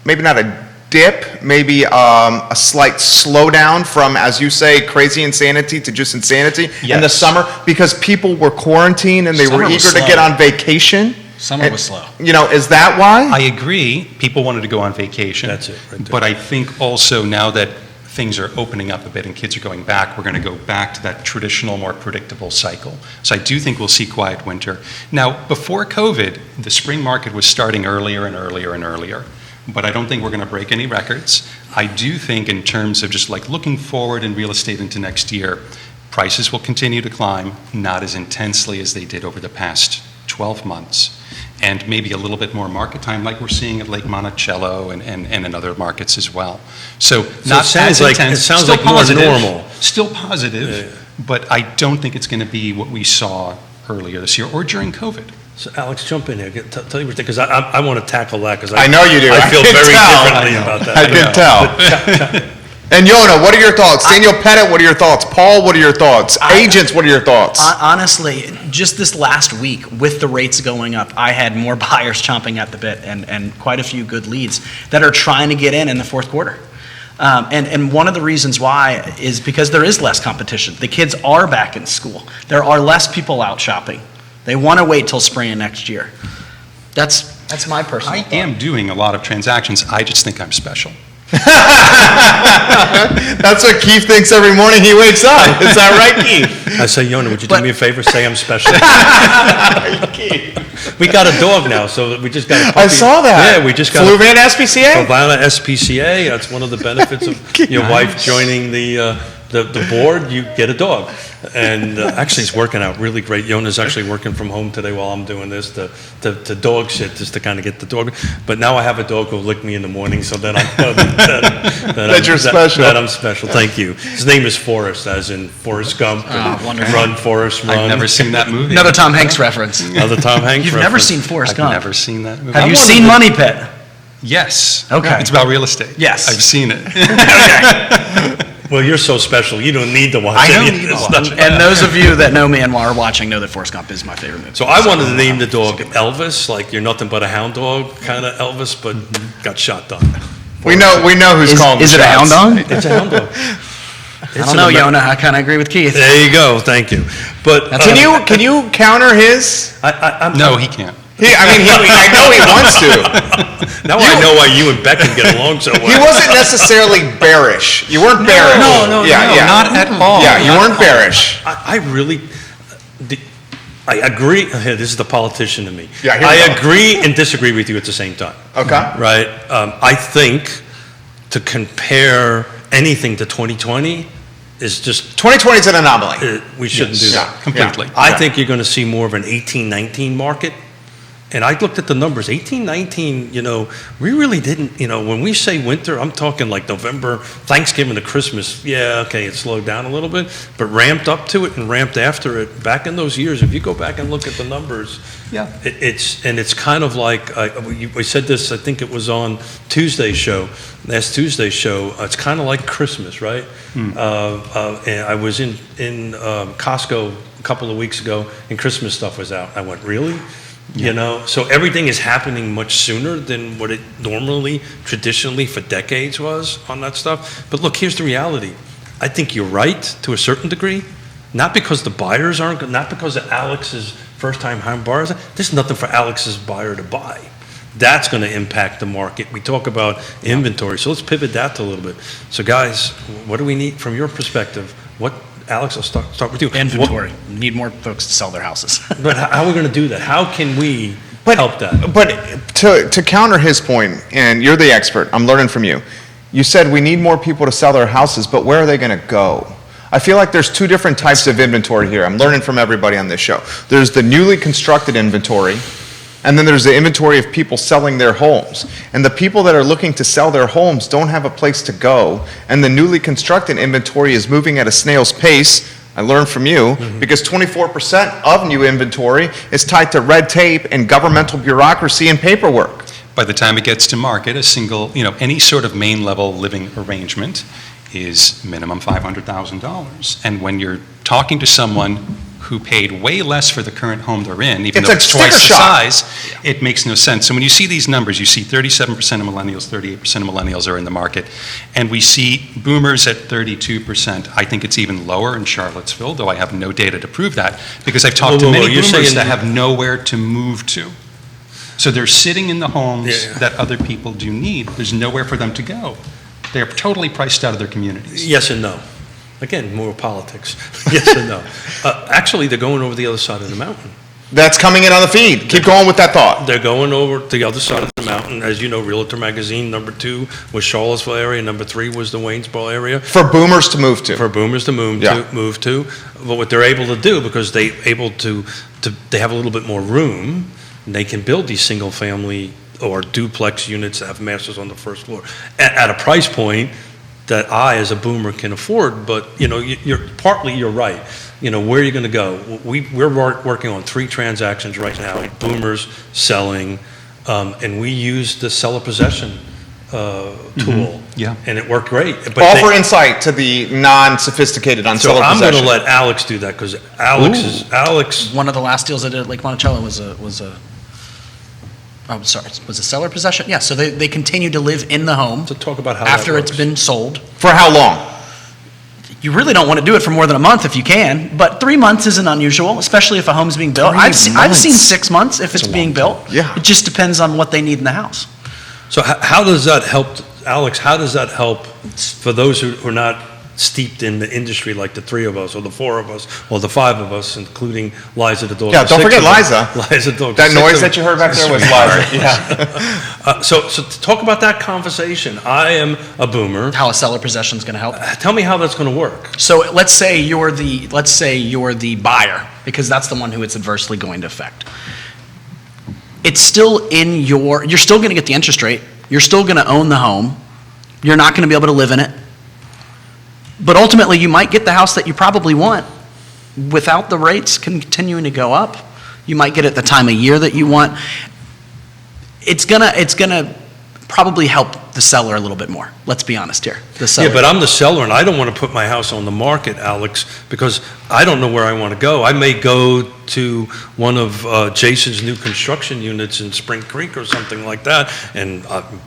maybe not a dip, maybe a slight slowdown from, as you say, crazy insanity to just insanity in the Yes. summer? Because people were quarantined and they Summer were was eager to slow. get on vacation. Summer was slow. Is that why? I agree. People wanted to go on vacation. That's it, right there. But I think also now that things are opening up a bit and kids are going back, we're going to go back to that traditional, more predictable cycle. So I do think we'll see quiet winter. Now, before COVID, the spring market was starting earlier and earlier and earlier. But I don't think we're going to break any records. I do think in terms of just like looking forward in real estate into next year, prices will continue to climb, not as intensely as they did over the past 12 months. And maybe a little bit more market time, like we're seeing at Lake Monticello and in other markets as well. So not as intense. It sounds still like more positive, normal. Still positive, but I don't think it's going to be what we saw earlier this year or during COVID. So Alex, jump in here. Tell you because I want to tackle that because I know you do. I feel can very tell. differently about that. I can tell. And Yona, what are your thoughts? Daniel Pettit, what are your thoughts? Paul, what are your thoughts? Agents, what are your thoughts? Honestly, just this last week, with the rates going up, I had more buyers chomping at the bit and quite a few good leads that are trying to get in the fourth quarter. And one of the reasons why is because there is less competition. The kids are back in school. There are less people out shopping. They want to wait till spring of next year. That's my personal thought. am doing a lot of transactions. I just think I'm special. That's what Keith thinks every morning he wakes up. Is that right, Keith? I say, Yona, would you do me a favor? Say I'm special. We got a dog now, so we just got a puppy. I saw that. Yeah, we just got Fluvan SPCA? Fluvan SPCA. That's one of the benefits of your wife joining the board. You get a dog. And actually, it's working out really great. Yona's actually working from home today while I'm doing this to dog sit, just to kind of get the dog. But now I have a dog who'll lick me in the morning, so then I know that I'm special. Thank you. His name is Forrest, as in Forrest Gump. Wonderful. Run, Forrest, run. I've never seen that movie. Another Tom Hanks reference. Another Tom Hanks You've reference. never seen Forrest I've Gump? never seen that movie. Have you seen Money Pit? Yes. Okay. It's about real estate. Yes. I've seen it. Okay. Well, you're so special. You don't need to watch I don't any of need this to watch stuff. And those of you that know me and are watching know that Forrest Gump is my favorite movie. So I wanted to name the dog Elvis, like you're nothing but a hound dog kind of Elvis, but got shot done. We know who's calling Is the it a hound shots. dog? It's a hound dog. I don't know, Yona. I kind of agree with Keith. There you go. Thank you. But Can you counter his? No, he can't. I know he wants to. Now I know why you and Beckham get along so well. He wasn't necessarily bearish. You weren't bearish. No, not at all. Yeah, you weren't bearish. I really, I agree. This is the politician in me. Yeah, here we I go. agree and disagree with you at the same time. Okay. Right? I think to compare anything to 2020 is just 2020 is an anomaly. we shouldn't do that. Completely. I think you're going to see more of an 18-19 market. And I looked at the numbers, 18-19, we really didn't, when we say winter, I'm talking like November, Thanksgiving to Christmas. Yeah, okay, it slowed down a little bit, but ramped up to it and ramped after it. Back in those years, if you go back and look at the numbers, Yeah. it's kind of like, we said this, I think it was on last Tuesday's show. It's kind of like Christmas, right? And I was in Costco a couple of weeks ago, and Christmas stuff was out. I went, really? So everything is happening much sooner than what it normally, traditionally, for decades was on that stuff. But look, here's the reality. I think you're right to a certain degree, not because the buyers aren't good, not because of Alex's first-time home buyers. There's nothing for Alex's buyer to buy. That's going to impact the market. We talk about inventory, so let's pivot that a little bit. So guys, what do we need from your perspective? Alex, I'll start with you. Inventory. Need more folks to sell their houses. But how are we going to do that? How can we help that? But to counter his point, and you're the expert, I'm learning from you. You said we need more people to sell their houses, but where are they going to go? I feel like there's two different types of inventory here. I'm learning from everybody on this show. There's the newly constructed inventory, and then there's the inventory of people selling their homes. And the people that are looking to sell their homes don't have a place to go, and the newly constructed inventory is moving at a snail's pace. I learned from you, because 24% of new inventory is tied to red tape and governmental bureaucracy and paperwork. By the time it gets to market, a single, any sort of main level living arrangement is minimum $500,000. And when you're talking to someone who paid way less for the current home they're in, even though it's twice the size, it makes no sense. So when you see these numbers, you see 37% of millennials, 38% of millennials are in the market, and we see boomers at 32%. I think it's even lower in Charlottesville, though I have no data to prove that, because I've talked to many boomers that have nowhere to move to. So they're sitting in the homes Yeah. that other people do need. There's nowhere for them to go. They're totally priced out of their communities. Yes and no. Again, more politics. Yes and no. Actually, they're going over the other side of the mountain. That's coming in on the feed. Keep going with that thought. They're going over to the other side of the mountain. As you know, Realtor magazine, number 2 was Charlottesville area, number 3 was the Waynesboro area. For boomers to move to. For boomers to move to. But what they're able to do, because they have a little bit more room, they can build these single family or duplex units that have masters on the first floor at a price point that I, as a boomer, can afford. But you're right. Where are you going to go? We're working on 3 transactions right now. Boomers selling, and we use the seller possession tool. Yeah. And it worked great. But Offer insight to the non-sophisticated on so seller I'm possession. going to let Alex do that, because Alex. One of the last deals I did at Lake Monticello was a seller possession. Yeah, so they continue to live in the home To talk about how after that it's works. been sold. For how long? You really don't want to do it for more than a month if you can, but 3 months isn't unusual, especially if a home's being built. 3 I've seen months. 6 months if it's being built. Yeah. It just depends on what they need in the house. So how does that help, Alex, how does that help for those who are not steeped in the industry like the 3 of us, or the 4 of us, or the 5 of us, including Liza the dog? Yeah, don't forget Liza. Liza the dog. That 6 noise of that you heard back there was Liza. Yeah. So to talk about that conversation, I am a boomer. How a seller possession is going to help. Tell me how that's going to work. So let's say you're the buyer, because that's the one who it's adversely going to affect. It's still you're still going to get the interest rate. You're still going to own the home. You're not going to be able to live in it. But ultimately, you might get the house that you probably want without the rates continuing to go up. You might get it the time of year that you want. It's gonna probably help the seller a little bit more. Let's be honest here. The seller. Yeah, but I'm the seller, and I don't want to put my house on the market, Alex, because I don't know where I want to go. I may go to one of Jason's new construction units in Spring Creek or something like that, and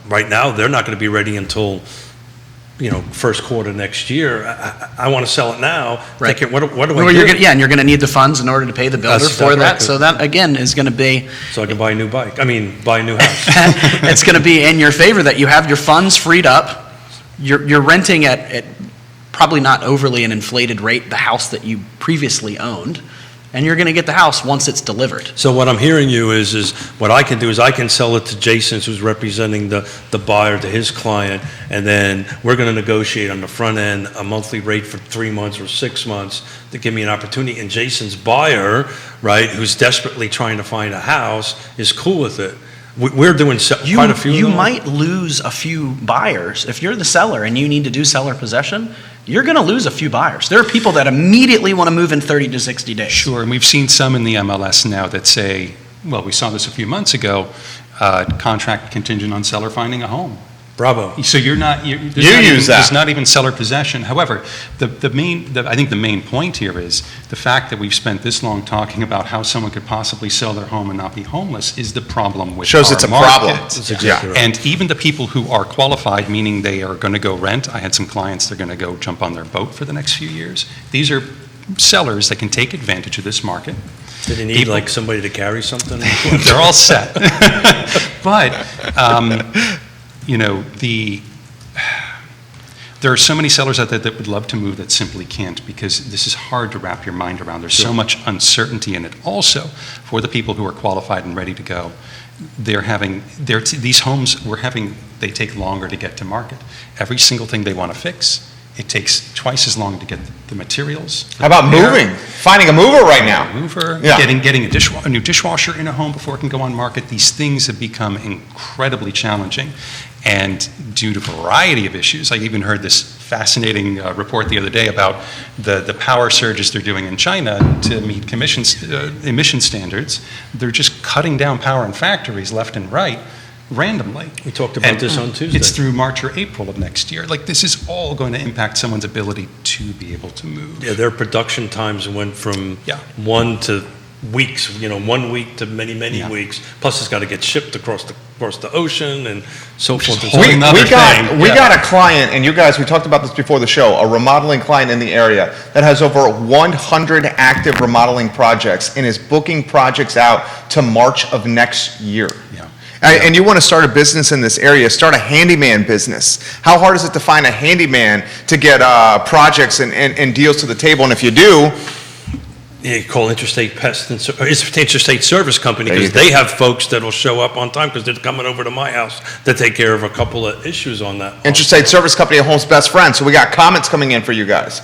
right now they're not going to be ready until first quarter next year. I want to sell it now. Right. Thinking, what do I Well, do? and you're going to need the funds in order to pay the builder That's for that. right. So that again is going to be So I can buy a new bike. Buy a new house. it's going to be in your favor that you have your funds freed up. You're renting at probably not overly an inflated rate the house that you previously owned, and you're going to get the house once it's delivered. So what I'm hearing you is what I can do is I can sell it to Jason, who's representing the buyer, to his client, and then we're going to negotiate on the front end a monthly rate for 3 months or 6 months to give me an opportunity. And Jason's buyer, right, who's desperately trying to find a house, is cool with it. We're doing quite a few. You of them. might lose a few buyers if you're the seller and you need to do seller possession. You're going to lose a few buyers. There are people that immediately want to move in 30 to 60 days. Sure, and we've seen some in the MLS now that say, well, we saw this a few months ago, contract contingent on seller finding a home. Bravo. So there's not even seller possession. However, I think the main point here is the fact that we've spent this long talking about how someone could possibly sell their home and not be homeless is the problem with Shows our it's a market. problem. That's exactly right. And even the people who are qualified, meaning they are going to go rent, I had some clients, they're going to go jump on their boat for the next few years. These are sellers that can take advantage of this market. Did you need somebody to carry something? They're all set. But, there are so many sellers out there that would love to move that simply can't, because this is hard to wrap your mind around. There's so much uncertainty in it. Also, for the people who are qualified and ready to go, these homes they take longer to get to market. Every single thing they want to fix, it takes twice as long to get the materials. How about moving? Finding a mover right now. Getting a new dishwasher in a home before it can go on market. These things have become incredibly challenging. And due to a variety of issues, I even heard this fascinating report the other day about the power surges they're doing in China to meet emission standards. They're just cutting down power in factories left and right randomly. We talked about this on Tuesday. It's through March or April of next year. This is all going to impact someone's ability to be able to move. Yeah, their production times went from 1 to weeks, 1 week to many Yeah. weeks. Plus, it's got to get shipped across the ocean and so forth. and so whole on. nother We thing. got a client, and you guys, we talked about this before the show, a remodeling client in the area that has over 100 active remodeling projects and is booking projects out to March of next year. Yeah. And you want to start a business in this area, start a handyman business. How hard is it to find a handyman to get projects and deals to the table? And if you do, Yeah, you call Interstate Interstate Service Company, There you because they have folks that'll show up on time because they're coming over to my house to take care of a couple of issues on that. Interstate Service Company, a home's best friend. So we got comments coming in for you guys.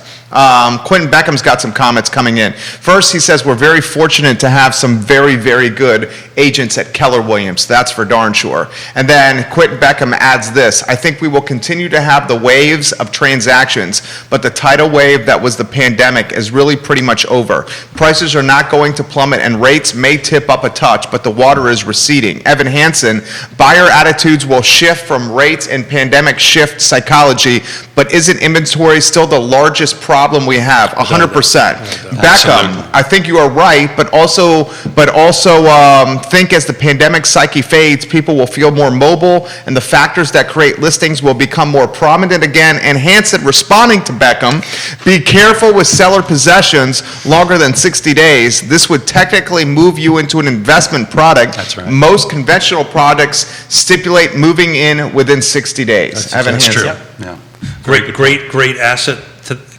Quentin Beckham's got some comments coming in. First, he says, we're very fortunate to have some very good agents at Keller Williams. That's for darn sure. And then Quentin Beckham adds this, I think we will continue to have the waves of transactions, but the tidal wave that was the pandemic is really pretty much over. Prices are not going to plummet and rates may tip up a touch, but the water is receding. Evan Hansen, buyer attitudes will shift from rates and pandemic shift psychology, but isn't inventory still the largest problem we have? 100%. Beckham, I think you are right, but also think as the pandemic psyche fades, people will feel more mobile and the factors that create listings will become more prominent again. And Hansen, responding to Beckham, be careful with seller possessions longer than 60 days. This would technically move you into an investment product. That's right. Most conventional products stipulate moving in within 60 days. Evan That's Hansen. true. Yeah. Great asset,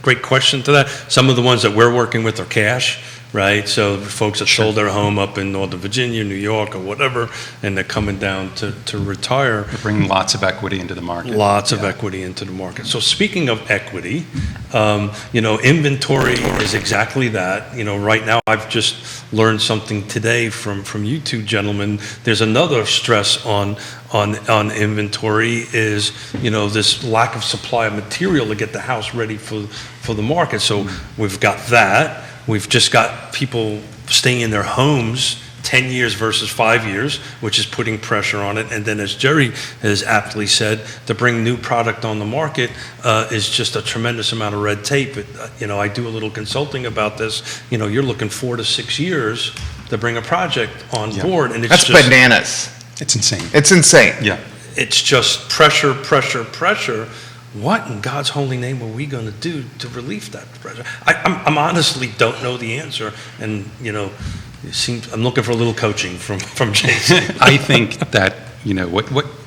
great question to that. Some of the ones that we're working with are cash, right? So folks that sold their home up in Northern Virginia, New York, or whatever, and they're coming down to retire. They're bringing lots of equity into the market. Lots of equity into the market. So speaking of equity, inventory is exactly that. Right now I've just learned something today from you two gentlemen. There's another stress on inventory is, this lack of supply of material to get the house ready for the market. So we've got that. We've just got people staying in their homes 10 years versus 5 years, which is putting pressure on it. And then, as Jerry has aptly said, to bring new product on the market is just a tremendous amount of red tape. I do a little consulting about this. You're looking 4 to 6 years to bring a project on board, and That's just bananas. It's insane. It's insane. Yeah. It's just pressure. What in God's holy name are we going to do to relieve that pressure? I'm honestly don't know the answer, and I'm looking for a little coaching from Jason. I think that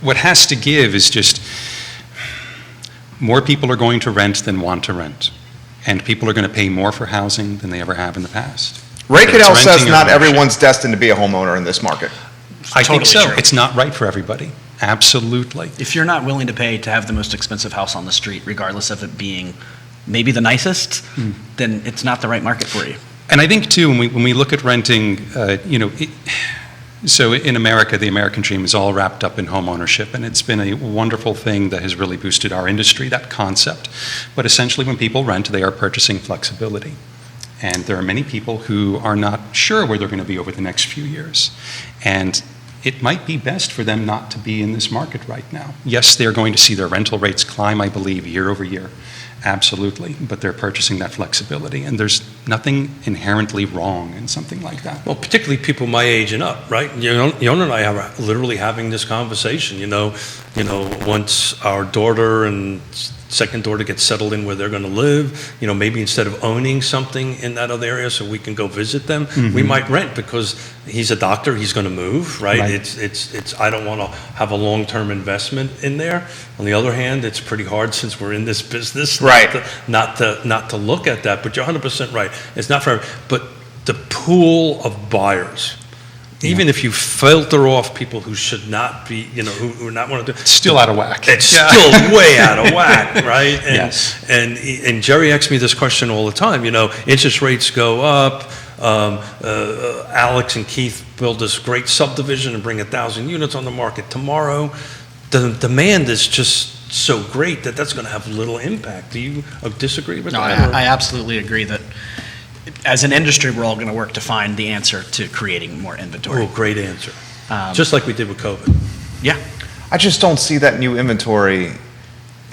what has to give is just more people are going to rent than want to rent, and people are going to pay more for housing than they ever have in the past. Ray Whether it's Cadell says renting or not ownership. everyone's destined to be a homeowner in this market. I think Totally so. true. It's not right for everybody. Absolutely. If you're not willing to pay to have the most expensive house on the street, regardless of it being maybe the nicest, then it's not the right market for you. And I think too, when we look at renting, so in America, the American dream is all wrapped up in home ownership, and it's been a wonderful thing that has really boosted our industry, that concept. But essentially, when people rent, they are purchasing flexibility. And there are many people who are not sure where they're going to be over the next few years. And it might be best for them not to be in this market right now. Yes, they're going to see their rental rates climb, I believe, year over year. Absolutely. But they're purchasing that flexibility. And there's nothing inherently wrong in something like that. Well, particularly people my age and up, right? Yona and I are literally having this conversation. Once our daughter and second daughter gets settled in where they're going to live, maybe instead of owning something in that other area so we can go visit them, we might rent because he's a doctor, he's going to move, right? It's I don't want to have a long-term investment in there. On the other hand, it's pretty hard since we're in this business not to look at that. But you're 100% right. It's not for, but the pool of buyers, even if you filter off people who should not be, who are not want to do, It's still out of whack. it's still way out of whack, right? And, Yes. And Jerry asks me this question all the time. Interest rates go up. Alex and Keith build this great subdivision and bring 1,000 units on the market tomorrow. The demand is just so great that's going to have little impact. Do you disagree with that? or- I absolutely agree that as an industry, we're all going to work to find the answer to creating more inventory. Oh, great answer. Just like we did with COVID. Yeah. I just don't see that new inventory, I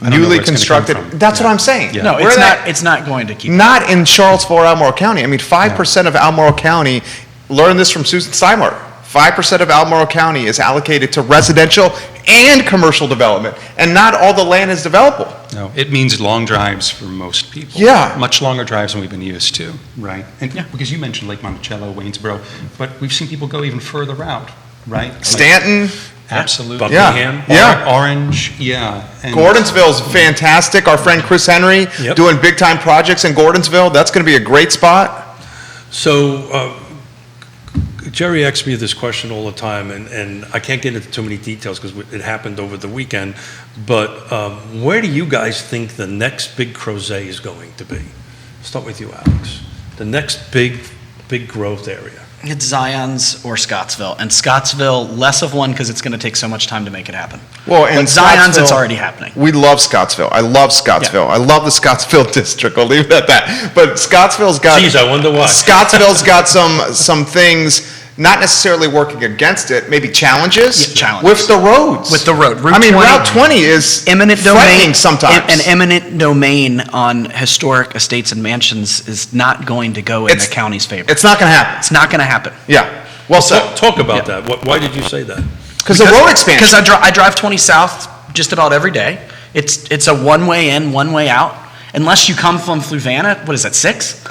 don't know newly where it's gonna come constructed. from. That's what I'm saying. Yeah. No, Where it's not going to keep. Not in Charlottesville or Albemarle County. I mean, 5% of Albemarle County learned this from Susan Steinler. 5% of Albemarle County is allocated to residential and commercial development, and not all the land is developable. No, it means long drives for most people. Yeah. Much longer drives than we've been used to, right? And because you mentioned Lake Monticello, Waynesboro, but we've seen people go even further out, right? Stanton, Absolutely. Buckingham. Yeah. Orange, yeah. And Gordonsville's fantastic. Our friend Chris Henry Yep. doing big time projects in Gordonsville. That's going to be a great spot. So, Jerry asks me this question all the time, and I can't get into too many details because it happened over the weekend, but where do you guys think the next big crozet is going to be? I'll start with you, Alex. The next big growth area. It's Zion's or Scottsville, and Scottsville, less of one because it's going to take so much time to make it happen. Well, and but Zion's, it's Scottsville- already happening. We love Scottsville. I love Scottsville. I love the Scottsville district. I'll leave it at that. But Scottsville's got. Geez, I wonder why. Scottsville's got some things. Not necessarily working against it, maybe challenges. Yeah, challenges. With the roads. With the road. Route I mean, 20 Route 20 is Eminent frightening domain sometimes. An eminent domain on historic estates and mansions is not going to go in the county's favor. It's not going to happen. It's not going to happen. Yeah. Well said. Talk about that. Why did you say that? Because the road expansion. Because I drive 20 south just about every day. It's a one-way in, one-way out. Unless you come from Fluvanna, what is that, 6?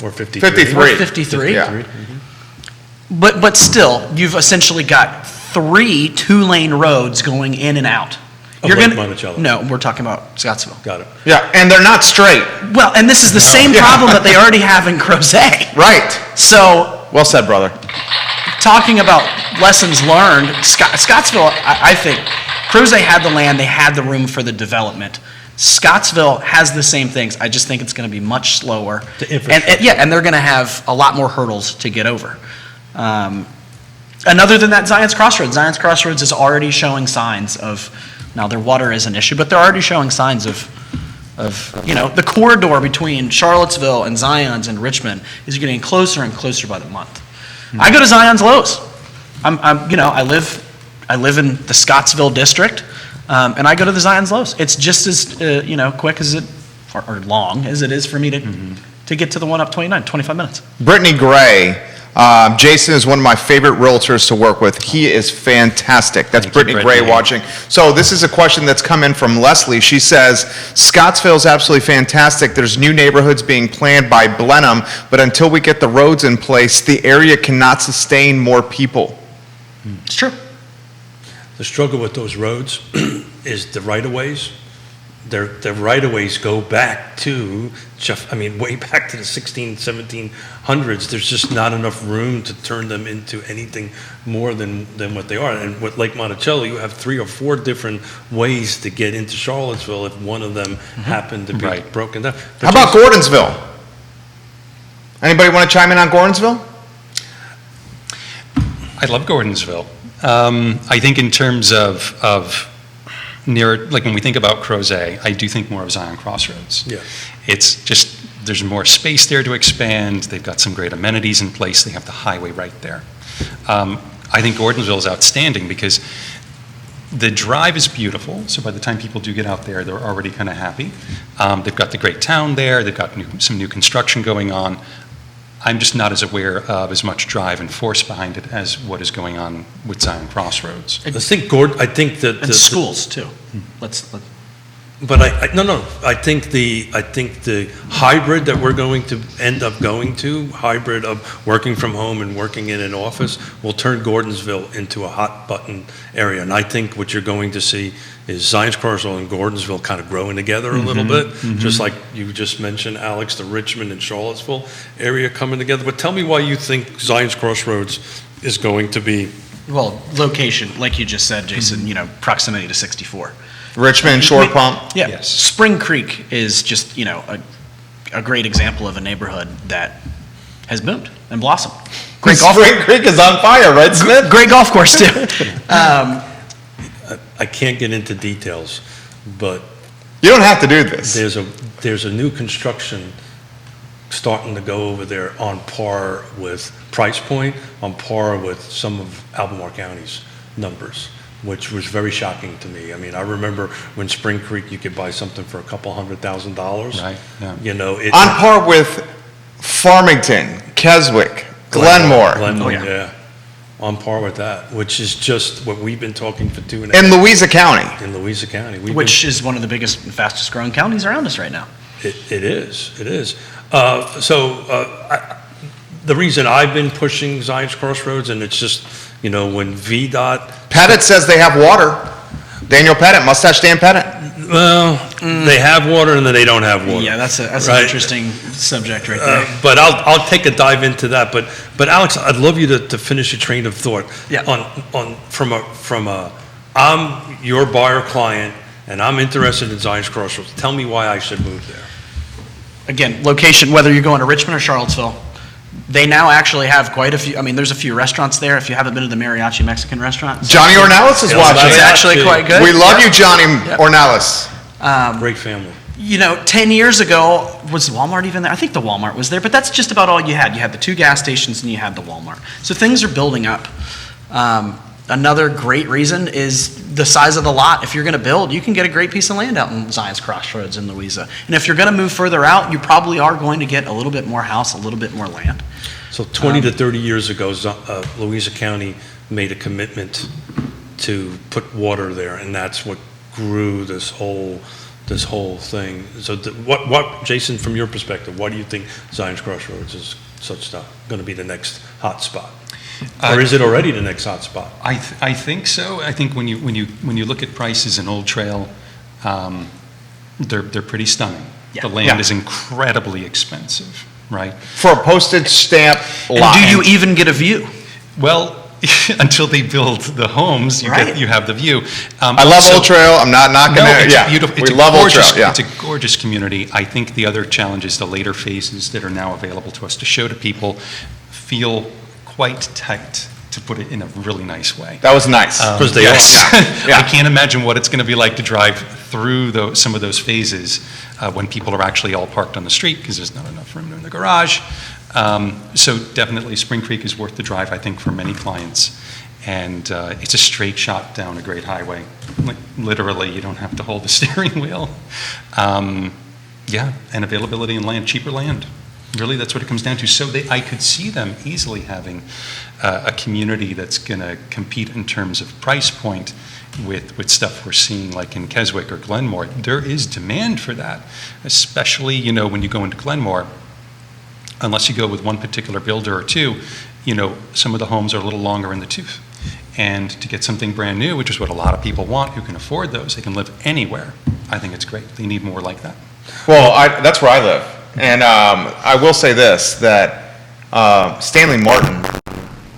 Or 53? 53. Or 53. Yeah. But still, you've essentially got 3 two-lane roads going in and out. Of Lake Monticello. No, we're talking about Scottsville. Got it. Yeah, and they're not straight. Well, and this is the same problem that they already have in Crozet. Right. So, Well said, brother. talking about lessons learned, Scottsville, I think, Crozet had the land, they had the room for the development. Scottsville has the same things. I just think it's going to be much slower. The infrastructure. And they're going to have a lot more hurdles to get over. And other than that, Zion's Crossroads is already showing signs of, now their water is an issue, but they're already showing signs of the corridor between Charlottesville and Zion's and Richmond is getting closer and closer by the month. I go to Zion's Lowe's. I live in the Scottsville district, and I go to the Zion's Lowe's. It's just as quick as or long as it is for me to get to the one up 25 minutes. Brittany Gray. Jason is one of my favorite realtors to work with. He is fantastic. That's Thank you, Brittany Gray Brittany. watching. So this is a question that's come in from Leslie. She says, Scottsville is absolutely fantastic. There's new neighborhoods being planned by Blenheim, but until we get the roads in place, the area cannot sustain more people. It's true. The struggle with those roads is the right-of-ways. Their right-of-ways go back to, way back to the 1700s. There's just not enough room to turn them into anything more than what they are. And with Lake Monticello, you have 3 or 4 different ways to get into Charlottesville if one of them happened to be Right. broken down. How about Gordonsville? Anybody want to chime in on Gordonsville? I love Gordonsville. I think in terms of near, like when we think about Crozet, I do think more of Zion Crossroads. Yeah. It's just, there's more space there to expand. They've got some great amenities in place. They have the highway right there. I think Gordonsville is outstanding because the drive is beautiful. So by the time people do get out there, they're already kind of happy. They've got the great town there. They've got some new construction going on. I'm just not as aware of as much drive and force behind it as what is going on with Zion Crossroads. I think that And schools too. But I think the hybrid that we're going to end up going to, hybrid of working from home and working in an office, will turn Gordonsville into a hot button area. And I think what you're going to see is Zion's Crossroads and Gordonsville kind of growing together a little bit, just like you just mentioned, Alex, the Richmond and Charlottesville area coming together. But tell me why you think Zion's Crossroads is going to be. Well, location, like you just said, Jason, proximity to 64. Richmond, Shore Pump. Yeah. Yes. Spring Creek is just, a great example of a neighborhood that has boomed and blossomed. Great golf Spring Creek is on fire, right, Smith? Great golf course too. I can't get into details, but You don't have to do this. there's a new construction starting to go over there on par with price point, on par with some of Albemarle County's numbers, which was very shocking to me. I mean, I remember when Spring Creek, you could buy something for $200,000. Right, yeah. On par with Farmington, Keswick, Glenmore. Glenmore, Oh, yeah. yeah. On par with that, which is just what we've been talking for 2.5 In Louisa County. in Louisa County. Which is one of the biggest and fastest growing counties around us right now. It is. The reason I've been pushing Zion's Crossroads, and it's just, when VDOT, Pettit says they have water. Daniel Pettit, Mustache Dan Pettit. well, they have water and then they don't have water. Yeah, that's Right. an interesting subject right there. But I'll take a dive into that. But Alex, I'd love you to finish your train of thought. Yeah. I'm your buyer client and I'm interested in Zion's Crossroads. Tell me why I should move there. Again, location, whether you're going to Richmond or Charlottesville, they now actually have quite a few. I mean, there's a few restaurants there. If you haven't been to the Mariachi Mexican restaurant, Johnny Ornelas is Yeah, watching. it's that's actually quite good. We love you, Johnny Yep. Ornelas. Great family. 10 years ago, was Walmart even there? I think the Walmart was there, but that's just about all you had. You had the 2 gas stations and you had the Walmart. So things are building up. Another great reason is the size of the lot. If you're going to build, you can get a great piece of land out in Zion's Crossroads in Louisa. And if you're going to move further out, you probably are going to get a little bit more house, a little bit more land. So 20 to 30 years ago, Louisa County made a commitment to put water there, and that's what grew this whole thing. So what, Jason, from your perspective, why do you think Zion's Crossroads is going to be the next hot spot? Or is it already the next hot spot? I think so. I think when you look at prices in Old Trail, they're pretty stunning. Yeah. The land Yeah. is incredibly expensive, right? For a postage stamp And lot. do you even get a view? Well, until they build the homes, Right. you have the view. I love Old Trail. I'm not knocking No, it. it's Yeah, beautiful. we love Old Trail. Yeah. It's a gorgeous community. I think the other challenge is the later phases that are now available to us to show to people feel quite tight, to put it in a really nice way. That was nice. Because they Yes. are. Yeah. I can't imagine what it's going to be like to drive through some of those phases when people are actually all parked on the street because there's not enough room in the garage. So definitely Spring Creek is worth the drive, I think, for many clients. And it's a straight shot down a great highway. Like, literally, you don't have to hold the steering wheel. And availability and land, cheaper land. Really, that's what it comes down to. So I could see them easily having a community that's going to compete in terms of price point with stuff we're seeing like in Keswick or Glenmore. There is demand for that, especially, when you go into Glenmore, unless you go with one particular builder or two, some of the homes are a little longer in the tooth. And to get something brand new, which is what a lot of people want who can afford those, they can live anywhere. I think it's great. They need more like that. Well, that's where I live. And I will say this, that Stanley Martin,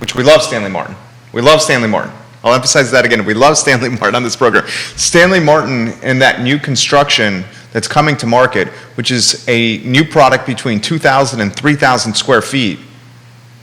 which we love Stanley Martin. We love Stanley Martin. I'll emphasize that again. We love Stanley Martin on this program. Stanley Martin in that new construction that's coming to market, which is a new product between 2,000 and 3,000 square feet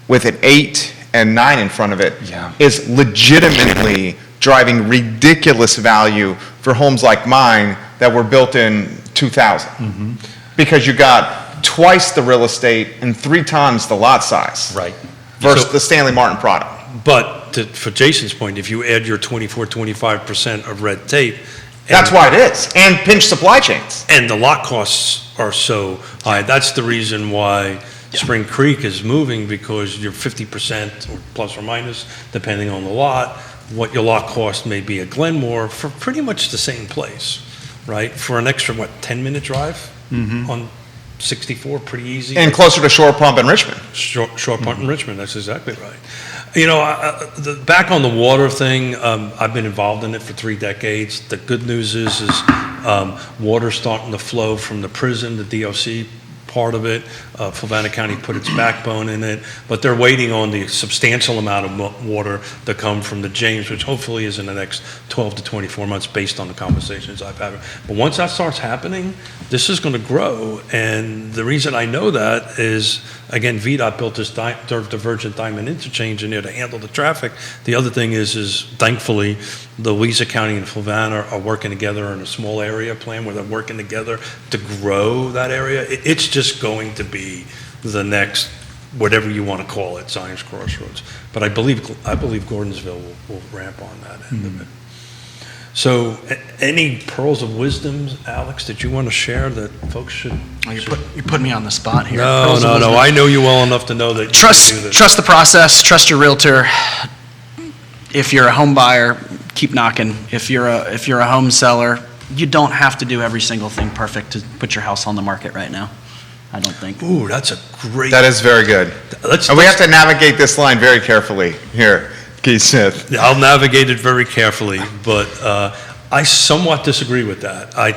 with an 8 and 9 in front of it, Yeah. is legitimately driving ridiculous value for homes like mine that were built in 2000. Because you got twice the real estate and 3 times the lot size. Right. Versus So- the Stanley Martin product. But for Jason's point, if you add your 24-25% of red tape. That's why it is. And pinch supply chains. And the lot costs are so high. That's the reason why Spring Creek is moving, because you're 50% or plus or minus, depending on the lot, what your lot cost may be at Glenmore for pretty much the same place, right? For an extra, 10-minute drive on 64, pretty easy. And closer to Shore Pump in Richmond. Short punt in Richmond, that's exactly right. Back on the water thing, I've been involved in it for 3 decades. The good news is water's starting to flow from the prison, the DOC part of it. Fluvanna County put its backbone in it, but they're waiting on the substantial amount of water to come from the James, which hopefully is in the next 12 to 24 months based on the conversations I've had. But once that starts happening, this is going to grow, and the reason I know that is, again, VDOT built this divergent diamond interchange in there to handle the traffic. The other thing is thankfully, the Louisa County and Fluvanna are working together in a small area plan where they're working together to grow that area. It's just going to be the next, whatever you want to call it, Zion's Crossroads. But I believe Gordonsville will ramp on that end of it. So, any pearls of wisdom, Alex, that you want to share that folks should? Oh, you're putting me on the spot here. No. Pearls of wisdom. I know you well enough to know that you can do this. Trust the process. Trust your realtor. If you're a home buyer, keep knocking. If you're a home seller, you don't have to do every single thing perfect to put your house on the market right now. I don't think. Ooh, that's a great. That is very good. And we have to navigate this line very carefully here, Keith Smith. I'll navigate it very carefully, but I somewhat disagree with that. I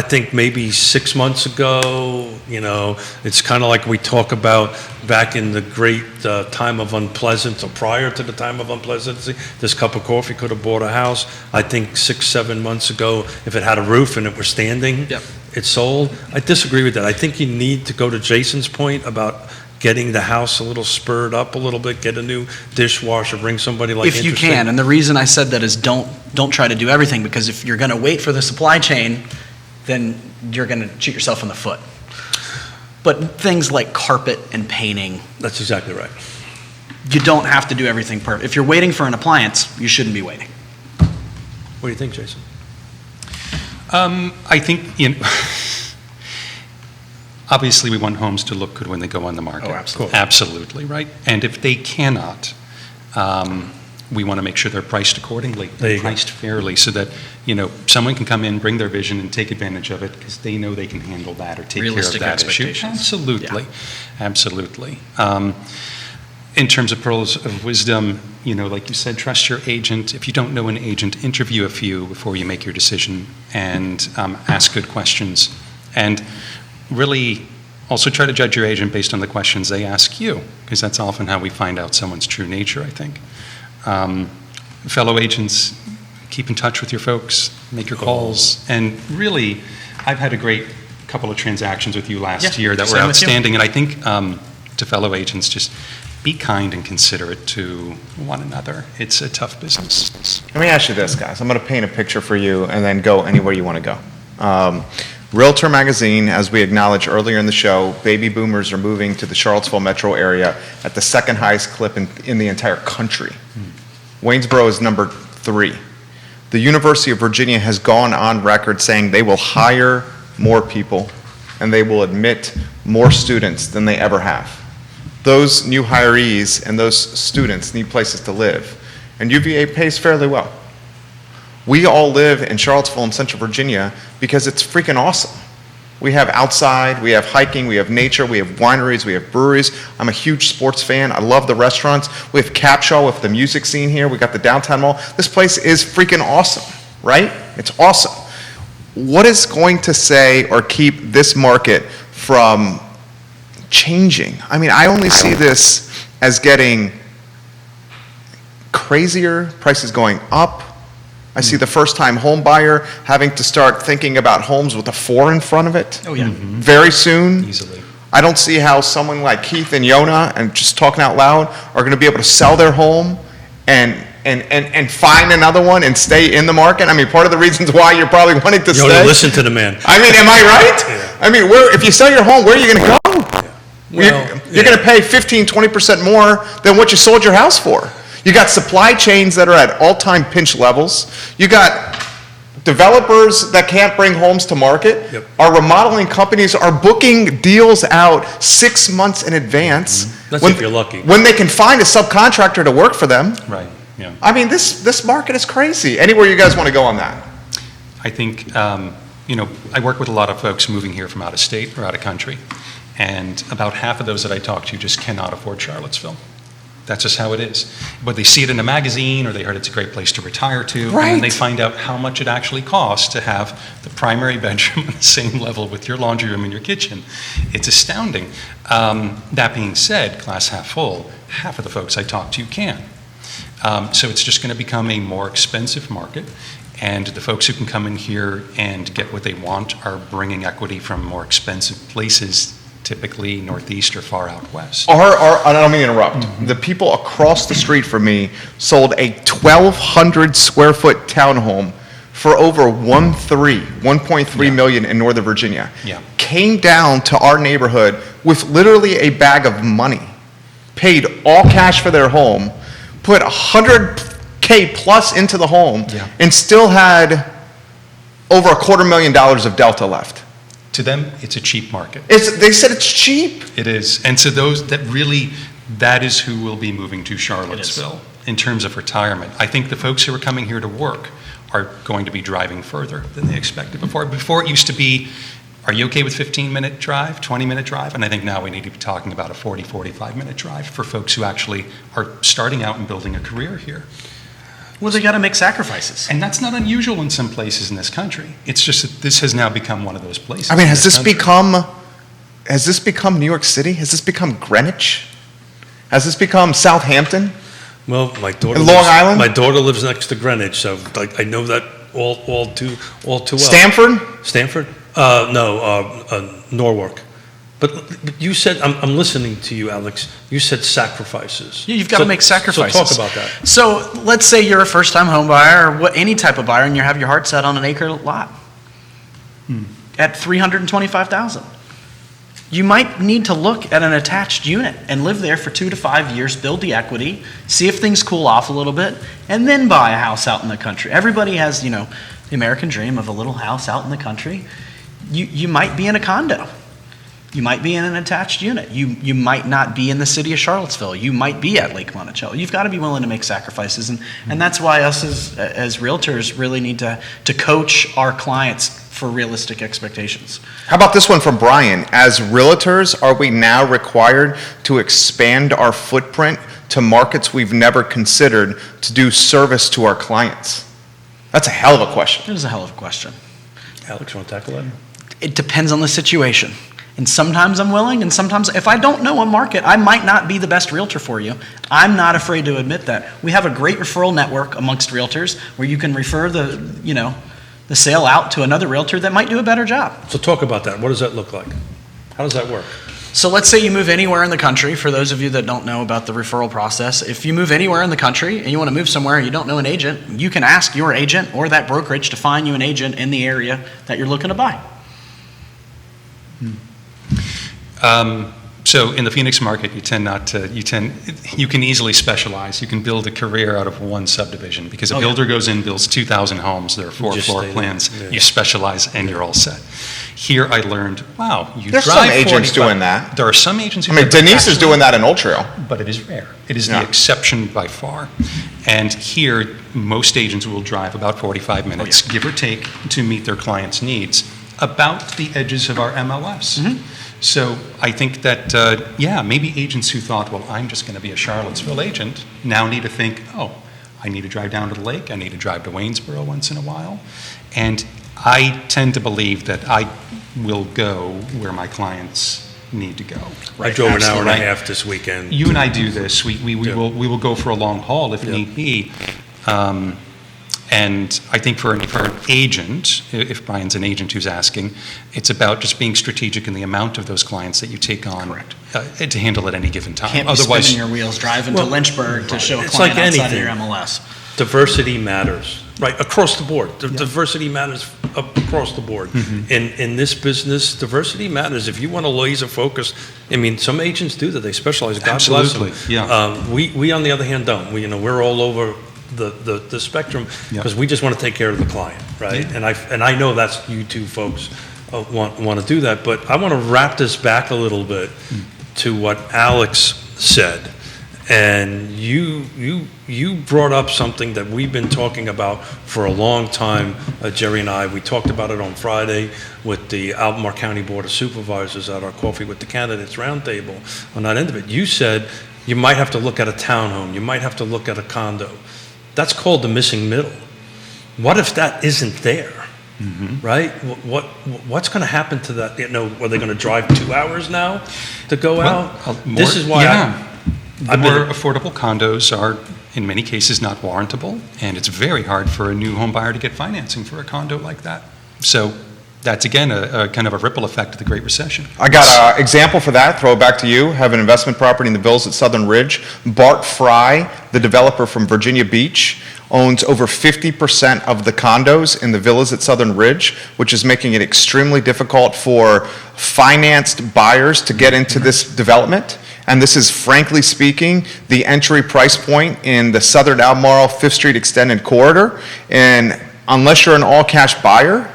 think maybe 6 months ago, it's kind of like we talk about back in the great time of unpleasance, or prior to the time of unpleasantly, this cup of coffee could have bought a house. I think 6, 7 months ago, if it had a roof and it were standing, it sold. I disagree with that. I think you need to go to Jason's point about getting the house a little spurred up a little bit, get a new dishwasher, bring somebody like if you can. And the reason I said that is don't try to do everything, because if you're going to wait for the supply chain, then you're going to shoot yourself in the foot. But things like carpet and painting. That's exactly right. You don't have to do everything perfect. If you're waiting for an appliance, you shouldn't be waiting. What do you think, Jason? I think, obviously we want homes to look good when they go on the market. Oh, absolutely. Absolutely, right? And if they cannot, we want to make sure they're priced accordingly, they're priced fairly, so that, someone can come in, bring their vision, and take advantage of it because they know they can handle that or take Realistic care of that issue. expectations. Absolutely, Yeah. absolutely. In terms of pearls of wisdom, like you said, trust your agent. If you don't know an agent, interview a few before you make your decision, and ask good questions. And really also try to judge your agent based on the questions they ask you, because that's often how we find out someone's true nature, I think. Fellow agents, keep in touch with your folks, make your calls, and really, I've had a great couple of transactions with you last year that were outstanding, and I think to fellow agents, just be kind and considerate to one another. It's a tough business. Let me ask you this, guys. I'm going to paint a picture for you and then go anywhere you want to go. Realtor magazine, as we acknowledged earlier in the show, baby boomers are moving to the Charlottesville metro area at the second highest clip in the entire country. Waynesboro is number 3. The University of Virginia has gone on record saying they will hire more people and they will admit more students than they ever have. Those new hirees and those students need places to live, and UVA pays fairly well. We all live in Charlottesville and Central Virginia because it's freaking awesome. We have outside, we have hiking, we have nature, we have wineries, we have breweries. I'm a huge sports fan. I love the restaurants. We have Capshaw with the music scene here. We got the downtown mall. This place is freaking awesome, right? It's awesome. What is going to say or keep this market from changing? I mean, I only see this as getting crazier, prices going up. I see the first-time home buyer having to start thinking about homes with a 4 in front of it. Oh, yeah. Very soon. Easily. I don't see how someone like Keith and Yona, and just talking out loud, are going to be able to sell their home and find another one and stay in the market. I mean, part of the reasons why you're probably wanting to stay. Yona, listen to the man. I mean, am I right? Yeah. I mean, if you sell your home, where are you going to go? Well, You're going to pay 15, 20% more than what you sold your house for. You got supply chains that are at all-time pinch levels. You got developers that can't bring homes to market. Yep. Our remodeling companies are booking deals out 6 months in advance. That's if you're lucky. When they can find a subcontractor to work for them. Right, yeah. I mean, this market is crazy. Anywhere you guys want to go on that? I think, I work with a lot of folks moving here from out of state or out of country, and about half of those that I talk to just cannot afford Charlottesville. That's just how it is. But they see it in a magazine, or they heard it's a great place to retire to, Right. and then they find out how much it actually costs to have the primary bedroom on the same level with your laundry room and your kitchen. It's astounding. That being said, glass half full, half of the folks I talk to can. So it's just going to become a more expensive market, and the folks who can come in here and get what they want are bringing equity from more expensive places, typically northeast or far out west. I don't mean to interrupt. The people across the street from me sold a 1,200 square foot townhome for over 1.3 million in Northern Virginia. Yeah. Came down to our neighborhood with literally a bag of money, paid all cash for their home, put $100,000 $100K plus into the home Yeah. and still had over $250,000 of delta left. To them, it's a cheap market. They said it's cheap. It is. And so that is who will be moving to Charlottesville in terms of retirement. I think the folks who are coming here to work are going to be driving further than they expected before. Before it used to be, are you okay with 15-minute drive, 20-minute drive? And I think now we need to be talking about a 40, 45-minute drive for folks who actually are starting out and building a career here. Well, they got to make sacrifices. And that's not unusual in some places in this country. It's just that this has now become one of those places. I mean, in has this country. become New York City? Has this become Greenwich? Has this become Southampton? Well, my daughter. In Long Island? My daughter lives next to Greenwich, so I know that all too well. Stanford? Stanford? Norwalk. But you said, I'm listening to you, Alex. You said sacrifices. Yeah, you've got to make sacrifices. So talk about that. So let's say you're a first-time home buyer or any type of buyer, and you have your heart set on an acre lot at $325,000. You might need to look at an attached unit and live there for 2 to 5 years, build the equity, see if things cool off a little bit, and then buy a house out in the country. Everybody has, the American dream of a little house out in the country. You might be in a condo. You might be in an attached unit. You might not be in the city of Charlottesville. You might be at Lake Monticello. You've got to be willing to make sacrifices, and that's why us as realtors really need to coach our clients for realistic expectations. How about this one from Brian? As realtors, are we now required to expand our footprint to markets we've never considered to do service to our clients? That's a hell of a question. It is a hell of a question. Alex, you want to tackle that? It depends on the situation. And sometimes I'm willing, and sometimes if I don't know a market, I might not be the best realtor for you. I'm not afraid to admit that. We have a great referral network amongst realtors where you can refer the sale out to another realtor that might do a better job. So talk about that. What does that look like? How does that work? So let's say you move anywhere in the country. For those of you that don't know about the referral process, if you move anywhere in the country and you want to move somewhere and you don't know an agent, you can ask your agent or that brokerage to find you an agent in the area that you're looking to buy. So in the Phoenix market, you can easily specialize. You can build a career out of one subdivision because a builder goes in, builds 2,000 homes. There are 4 floor plans. Yeah. You specialize and you're all set. Here I learned, wow, you There's drive some agents 45 doing that. There are some agents who I mean, do that, Denise is actually, doing that in Old Trail. but it is rare. It is Yeah. the exception by far. And here, most agents will drive about 45 minutes, give or take, to meet their clients' needs, about the edges of our MLS. So I think that, maybe agents who thought, well, I'm just going to be a Charlottesville agent, now need to think, I need to drive down to the lake, I need to drive to Waynesboro once in a while. And I tend to believe that I will go where my clients need to go. I drove an hour and a Absolutely. half this weekend. You and I do this. We will go for a long haul if need be. And I think for an agent, if Brian's an agent who's asking, it's about just being strategic in the amount of those clients that you take on to handle at any given time. Can't be spinning your wheels driving to Lynchburg to show a it's client like outside of anything. your MLS. Diversity matters, right? Across the board. Diversity matters across the board. In this business, diversity matters. If you want to laser focus, I mean, some agents do that. They specialize. God Absolutely, bless them. yeah. We on the other hand don't. We're all over the spectrum because we just want to take care of the client, right? Yeah. And I know that's you two folks want to do that. But I want to wrap this back a little bit to what Alex said. And you brought up something that we've been talking about for a long time, Jerry and I. We talked about it on Friday with the Albemarle County Board of Supervisors at our Coffee with the Candidates Roundtable. On that end of it, you said you might have to look at a townhome, you might have to look at a condo. That's called the missing middle. What if that isn't there? Right? What's going to happen to that? Are they going to drive 2 hours now to go out? This is why the more affordable condos are, in many cases, not warrantable, and it's very hard for a new home buyer to get financing for a condo like that. So that's, again, a kind of a ripple effect of the Great Recession. I got an example for that. Throw it back to you. Have an investment property in the villas at Southern Ridge. Bart Fry, the developer from Virginia Beach, owns over 50% of the condos in the villas at Southern Ridge, which is making it extremely difficult for financed buyers to get into this development. And this is, frankly speaking, the entry price point in the Southern Albemarle 5th Street Extended Corridor. And unless you're an all-cash buyer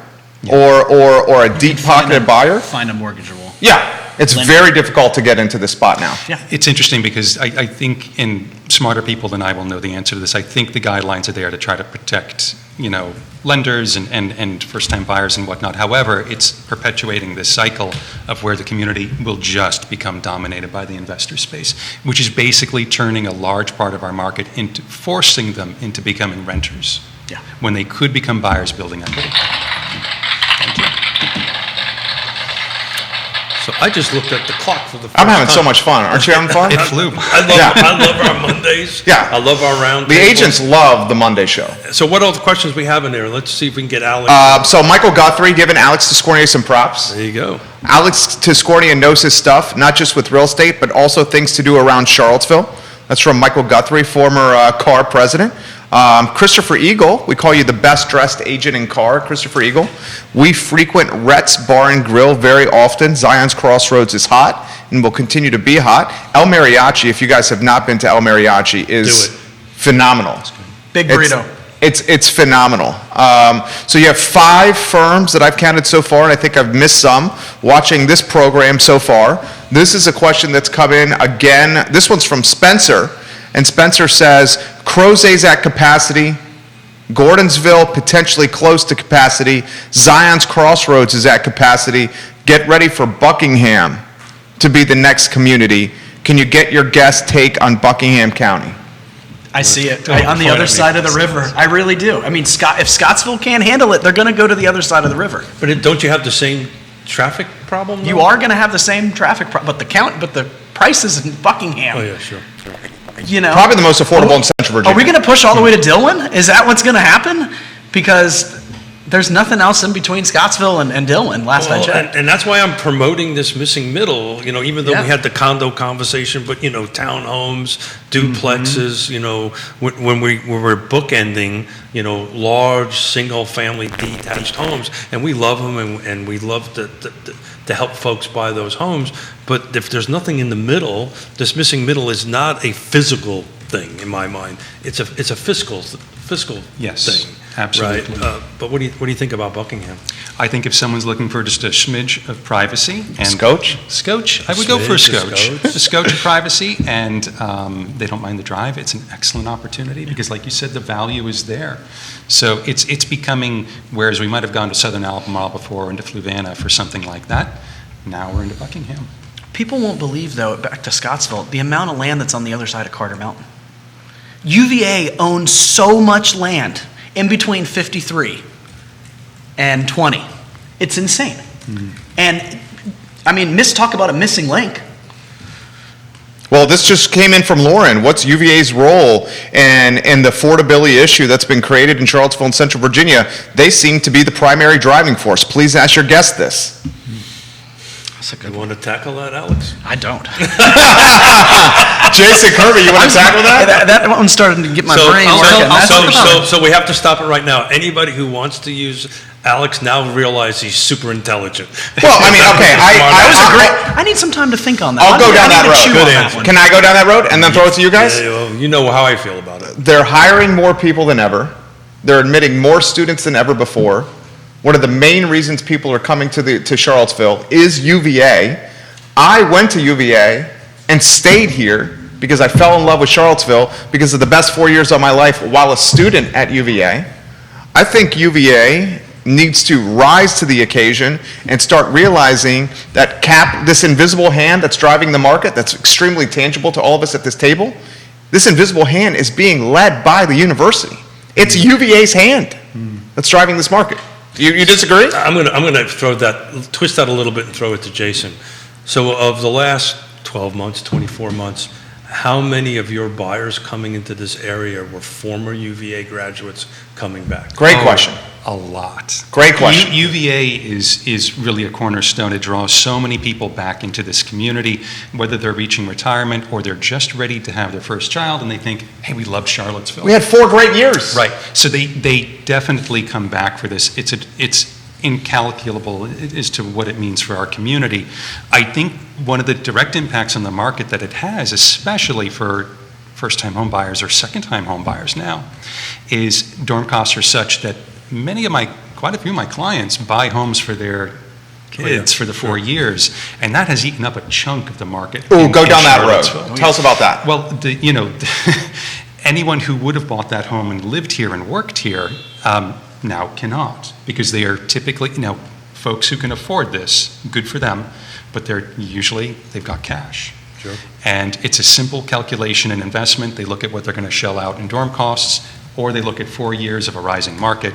or a deep-pocketed buyer, Find a mortgageable. yeah, it's Lender. very difficult to get into this spot now. Yeah. It's interesting because I think, and smarter people than I will know the answer to this, I think the guidelines are there to try to protect, lenders and first-time buyers and whatnot. However, it's perpetuating this cycle of where the community will just become dominated by the investor space, which is basically turning a large part of our market into, forcing them into becoming renters. Yeah. When they could become buyers building equity. Thank you. So I just looked at the clock for the first I'm having so time. much fun. Aren't you having fun? It flew. I love our Mondays. Yeah. I love our round The tables. agents love the Monday show. So what are the questions we have in there? Let's see if we can get Alex. So Michael Guthrie giving Alex Tiscornia some props. There you go. Alex Tiscornia knows his stuff, not just with real estate, but also things to do around Charlottesville. That's from Michael Guthrie, former CAR president. Christopher Eagle, we call you the best dressed agent in CAR, Christopher Eagle. We frequent Rhett's Bar and Grill very often. Zion's Crossroads is hot and will continue to be hot. El Mariachi, if you guys have not been to El Mariachi, is Do it. phenomenal. Big burrito. It's phenomenal. So you have 5 firms that I've counted so far, and I think I've missed some watching this program so far. This is a question that's come in again. This one's from Spencer, and Spencer says, Crozet's at capacity, Gordonsville potentially close to capacity, Zion's Crossroads is at capacity. Get ready for Buckingham to be the next community. Can you get your guest take on Buckingham County? I see it Don't on the point other at me. side of the river. I really do. I mean, if Scottsville can't handle it, they're going to go to the other side of the river. But don't you have the same traffic problem? You though? are going to have the same traffic, but the prices in Buckingham. Oh, yeah, sure. Probably the most affordable in Central Virginia. Are we going to push all the way to Dillon? Is that what's going to happen? Because there's nothing else in between Scottsville and Dillon, last I Well, checked. and that's why I'm promoting this missing middle, even though Yeah. we had the condo conversation, but, townhomes, duplexes, when we were bookending, large, single-family detached homes, and we love them, and we love to help folks buy those homes, but if there's nothing in the middle, this missing middle is not a physical thing, in my mind. It's a fiscal Yes, thing. absolutely. Right? But what do you think about Buckingham? I think if someone's looking for just a smidge of privacy and Scotch? Scotch, I would go for a Smidge, a scotch. scotch. A scotch of privacy, and they don't mind the drive. It's an excellent opportunity because, like you said, the value is there. So it's becoming, whereas we might have gone to Southern Albemarle before, into Fluvanna for something like that, now we're into Buckingham. People won't believe, though, back to Scottsville, the amount of land that's on the other side of Carter Mountain. UVA owns so much land in between 53 and 20. It's insane. And, I mean, talk about a missing link. Well, this just came in from Lauren. What's UVA's role in the affordability issue that's been created in Charlottesville and Central Virginia? They seem to be the primary driving force. Please ask your guest this. That's a You good one. want to tackle that, Alex? I don't. Jason Kirby, you want to tackle that? That one's starting to get my brain working. So we have to stop it right now. Anybody who wants to use Alex now realize he's super intelligent. Well, I mean, okay, I need some time to think on that. I'll go I down need that to road. chew Good on that answer. one. Can I go down that road and then throw it to you guys? Yeah, well, you know how I feel about it. They're hiring more people than ever. They're admitting more students than ever before. One of the main reasons people are coming to Charlottesville is UVA. I went to UVA and stayed here because I fell in love with Charlottesville because of the best 4 years of my life while a student at UVA. I think UVA needs to rise to the occasion and start realizing that this invisible hand that's driving the market, that's extremely tangible to all of us at this table, this invisible hand is being led by the university. It's UVA's hand that's driving this market. You disagree? I'm gonna twist that a little bit and throw it to Jason. So of the last 12 months, 24 months, how many of your buyers coming into this area were former UVA graduates coming back? Great question. A lot. Great question. UVA is really a cornerstone. It draws so many people back into this community, whether they're reaching retirement or they're just ready to have their first child and they think, hey, we love Charlottesville. We had 4 great years. Right. So they definitely come back for this. It's incalculable as to what it means for our community. I think one of the direct impacts on the market that it has, especially for first-time home buyers or second-time home buyers now, is dorm costs are such that quite a few of my clients buy homes for their kids for the 4 years, and that has eaten up a chunk of the market. Ooh, go down that Charlottesville. road. Tell us about that. Well, anyone who would have bought that home and lived here and worked here now cannot, because they are typically, folks who can afford this, good for them, but they've got cash. Sure. And it's a simple calculation and investment. They look at what they're going to shell out in dorm costs, or they look at 4 years of a rising market.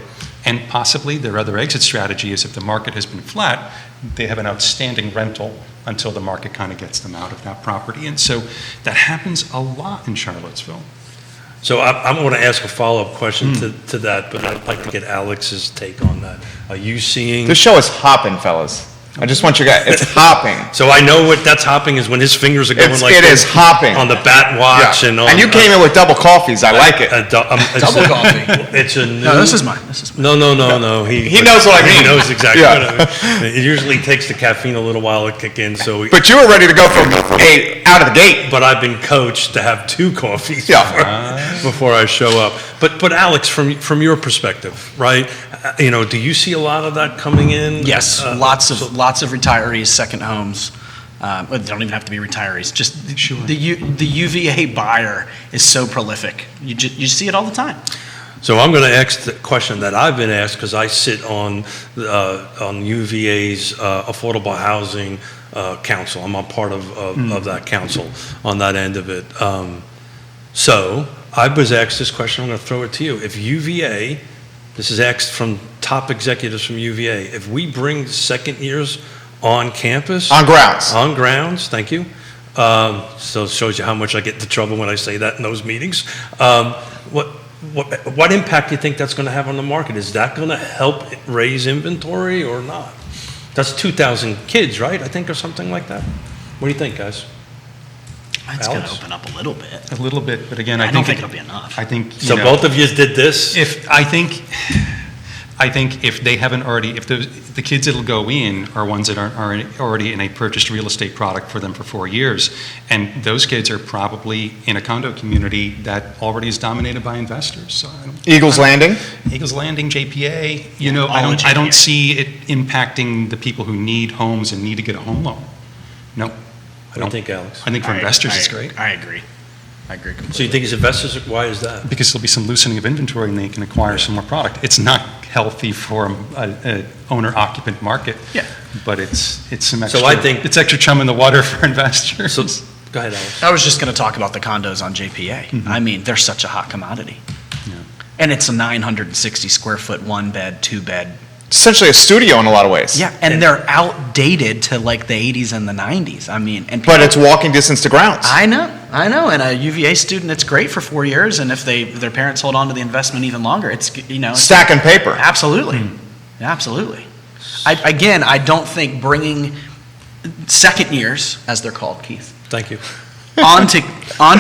And possibly their other exit strategy is if the market has been flat, they have an outstanding rental until the market kind of gets them out of that property. And so that happens a lot in Charlottesville. So I'm going to ask a follow-up question to that, but I'd like to get Alex's take on that. Are you seeing... This show is hopping, fellas. I just want you guys, it's hopping. So I know what that's hopping is when his fingers are going It is hopping. on the bat watch Yeah. and on. And you came in with double coffees. I like it. Double coffee. It's a new. No, this is mine. No. He knows what I mean. He knows exactly Yeah. what I mean. It usually takes the caffeine a little while to kick in. So, But you were ready to go from out of the gate. but I've been coached to have 2 coffees Yeah. before I show up. But Alex, from your perspective, right? Do you see a lot of that coming in? Yes, lots of retirees, second homes. Well, they don't even have to be retirees. Just the UVA buyer is so prolific. You see it all the time. So I'm going to ask the question that I've been asked because I sit on UVA's affordable housing council. I'm a part of that council on that end of it. So I was asked this question. I'm going to throw it to you. If UVA, this is asked from top executives from UVA, if we bring second years on campus, On grounds. thank you. So it shows you how much I get into trouble when I say that in those meetings. What impact do you think that's going to have on the market? Is that going to help raise inventory or not? That's 2,000 kids, right? I think, or something like that. What do you think, guys? It's going to Alex? open up a little bit. A little bit, but again, I don't think it'll be enough. I think So both of you did this? I think if they haven't already, if the kids that'll go in are ones that are already in a purchased real estate product for them for 4 years, and those kids are probably in a condo community that already is dominated by investors. So Eagles Landing. Eagles Landing, JPA. all I don't JPA. see it impacting the people who need homes and need to get a home loan. No, I don't think, Alex. I think for investors it's great. I agree. I agree completely. So you think as investors, why is that? Because there'll be some loosening of inventory and they can acquire some more product. It's not healthy for an owner-occupant market. Yeah. But it's some So extra. I think- it's extra chum in the water for investors. So, go ahead, Alex. I was just going to talk about the condos on JPA. I mean, they're such a hot commodity. Yeah. And it's a 960 square foot, 1 bed, 2 bed. Essentially a studio in a lot of ways. Yeah, and they're outdated to like the 80s and the 90s. I mean, and But it's walking distance to grounds. I know. And a UVA student, it's great for 4 years, and if their parents hold on to the investment even longer, it's Stacking paper. Absolutely, absolutely. I don't think bringing second years, as they're called, Keith, Thank you. onto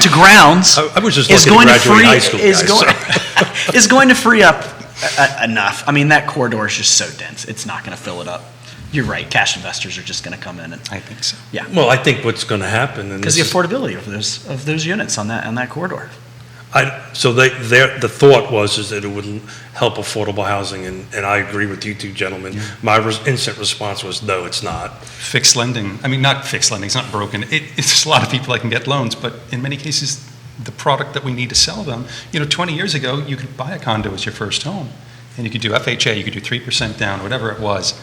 grounds I was just is looking going to to graduate free high school, guys, is going to free up enough. I mean, that corridor is just so dense; it's not going to fill it up. You're right. Cash investors are just going to come in, and I think so. yeah, Well, I think what's going to happen, and because the this is- affordability of those units on that corridor. so the thought was that it would help affordable housing, and I agree with you two gentlemen. My instant response was, no, it's not. Fixed lending. I mean, not fixed lending. It's not broken. It's a lot of people that can get loans, but in many cases, the product that we need to sell them. 20 years ago, you could buy a condo as your first home, and you could do FHA, you could do 3% down, whatever it was.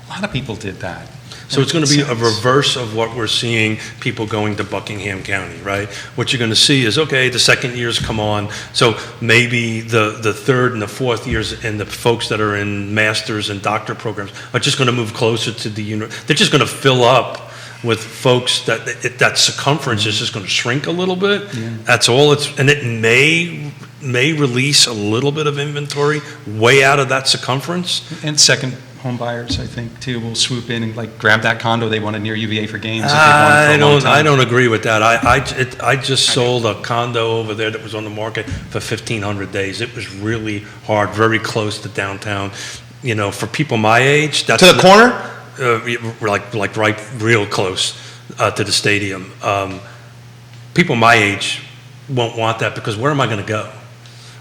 A lot of people did that. So it's going to be a reverse of what we're seeing, people going to Buckingham County, right? What you're going to see is, okay, the second years come on, so maybe the third and the fourth years and the folks that are in master's and doctor programs are just going to move closer to the they're just going to fill up with folks that circumference is just going to shrink a little bit. Yeah. That's all and it may release a little bit of inventory way out of that circumference. And second home buyers, I think, too, will swoop in and grab that condo they wanted near UVA for games. I don't agree with that. I just sold a condo over there that was on the market for 1,500 days. It was really hard, very close to downtown. for people my age, that's To the corner? like right real close to the stadium. People my age won't want that because where am I going to go,